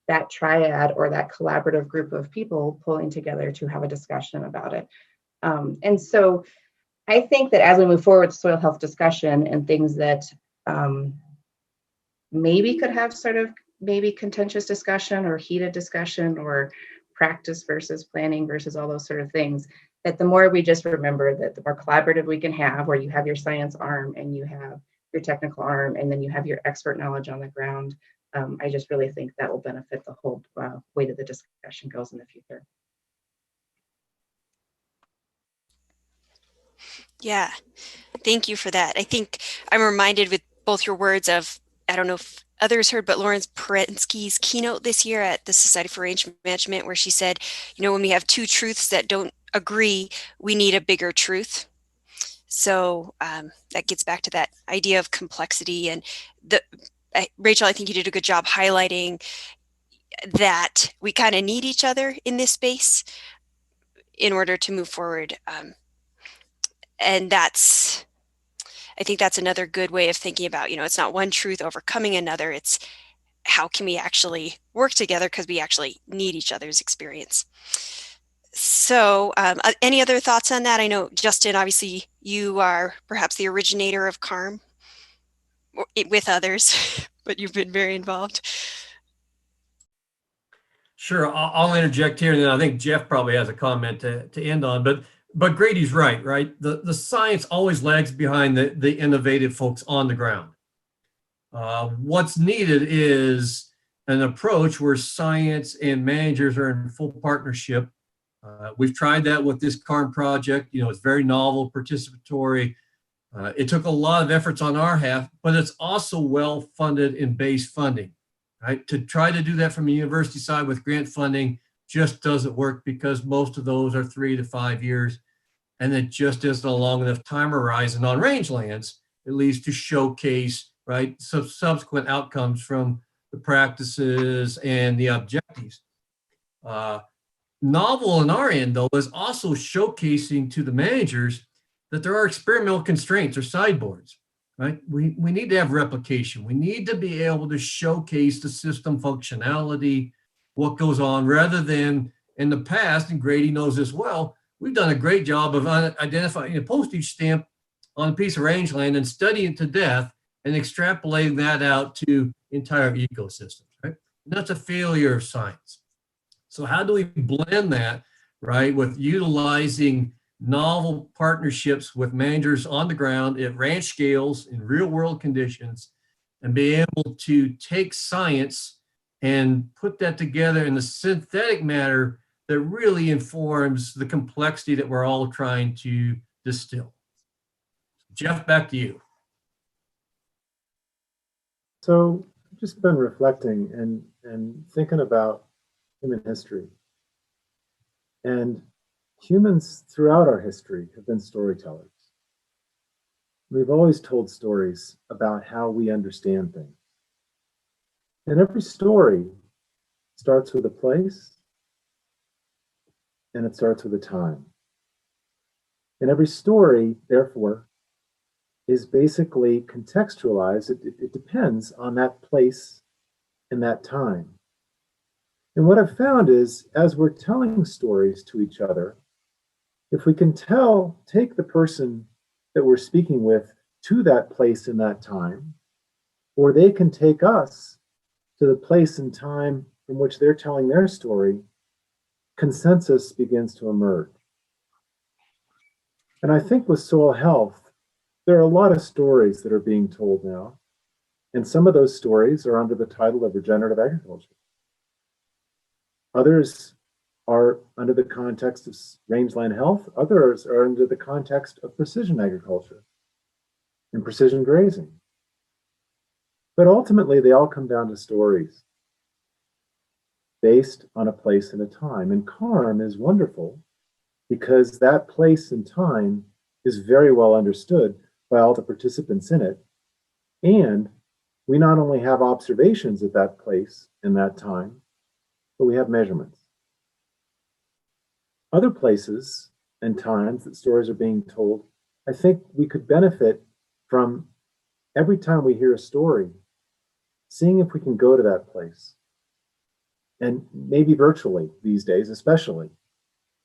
that triad or that collaborative group of people pulling together to have a discussion about it. And so I think that as we move forward with soil health discussion and things that maybe could have sort of maybe contentious discussion or heated discussion or practice versus planning versus all those sort of things, that the more we just remember that the more collaborative we can have, where you have your science arm and you have your technical arm and then you have your expert knowledge on the ground, I just really think that will benefit the whole way that the discussion goes in the future. Yeah, thank you for that. I think I'm reminded with both your words of, I don't know if others heard, but Lawrence Perensky's keynote this year at the Society for Range Management, where she said, you know, when we have two truths that don't agree, we need a bigger truth. So that gets back to that idea of complexity. And Rachel, I think you did a good job highlighting that we kind of need each other in this space in order to move forward. And I think that's another good way of thinking about, you know, it's not one truth overcoming another. It's how can we actually work together, because we actually need each other's experience. So any other thoughts on that? I know, Justin, obviously you are perhaps the originator of CARM with others, but you've been very involved. Sure, I'll interject here, and then I think Jeff probably has a comment to end on. But Grady's right? The science always lags behind the innovative folks on the ground. What's needed is an approach where science and managers are in full partnership. We've tried that with this CARM project. You know, it's very novel, participatory. It took a lot of efforts on our half, but it's also well funded in base funding. Right? To try to do that from the university side with grant funding just doesn't work, because most of those are 3 to 5 years, and it just isn't a long enough time horizon on rangelands, at least to showcase, right, subsequent outcomes from the practices and the objectives. Novel on our end, though, is also showcasing to the managers that there are experimental constraints or sideboards. Right? We need to have replication. We need to be able to showcase the system functionality, what goes on, rather than in the past, and Grady knows this well, we've done a great job of identifying a postage stamp on a piece of rangeland and studying it to death and extrapolating that out to entire ecosystems. Right? And that's a failure of science. So how do we blend that, right, with utilizing novel partnerships with managers on the ground at ranch scales in real world conditions, and be able to take science and put that together in a synthetic manner that really informs the complexity that we're all trying to distill. Jeff, back to you. So I've just been reflecting and thinking about human history. And humans throughout our history have been storytellers. We've always told stories about how we understand things. And every story starts with a place, and it starts with a time. And every story, therefore, is basically contextualized. It depends on that place and that time. And what I've found is, as we're telling stories to each other, if we can take the person that we're speaking with to that place in that time, or they can take us to the place and time from which they're telling their story, consensus begins to emerge. And I think with soil health, there are a lot of stories that are being told now. And some of those stories are under the title of regenerative agriculture. Others are under the context of rangeland health. Others are under the context of precision agriculture and precision grazing. But ultimately, they all come down to stories based on a place and a time. And CARM is wonderful because that place and time is very well understood by all the participants in it. And we not only have observations at that place and that time, but we have measurements. Other places and times that stories are being told, I think we could benefit from every time we hear a story, seeing if we can go to that place, and maybe virtually these days especially,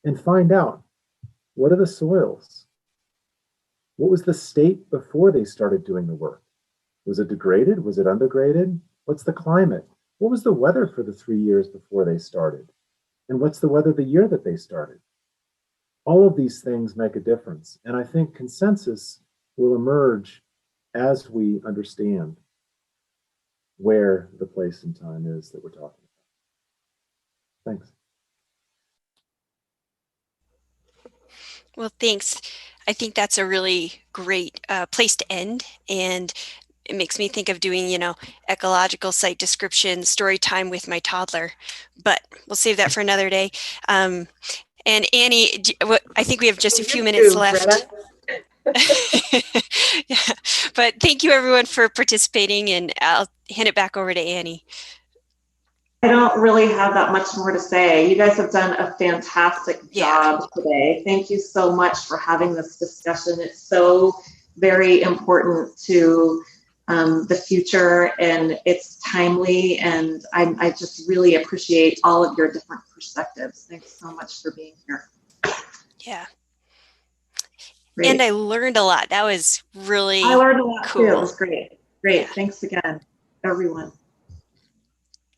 and find out, what are the soils? What was the state before they started doing the work? Was it degraded? Was it undegraded? What's the climate? What was the weather for the 3 years before they started? And what's the weather the year that they started? All of these things make a difference. And I think consensus will emerge as we understand where the place and time is that we're talking about. Thanks. Well, thanks. I think that's a really great place to end. And it makes me think of doing, ecological site description, story time with my toddler, but we'll save that for another day. And Annie, I think we have just a few minutes left. Yeah. But thank you everyone for participating, and I'll hand it back over to Annie. I don't really have that much more to say. You guys have done a fantastic job today. Thank you so much for having this discussion. It's so very important to the future, and it's timely, and I just really appreciate all of your different perspectives. Thanks so much for being here. Yeah. Great. And I learned a lot. That was really I learned a lot cool. too. It was great. Great. Yeah. Thanks again, everyone.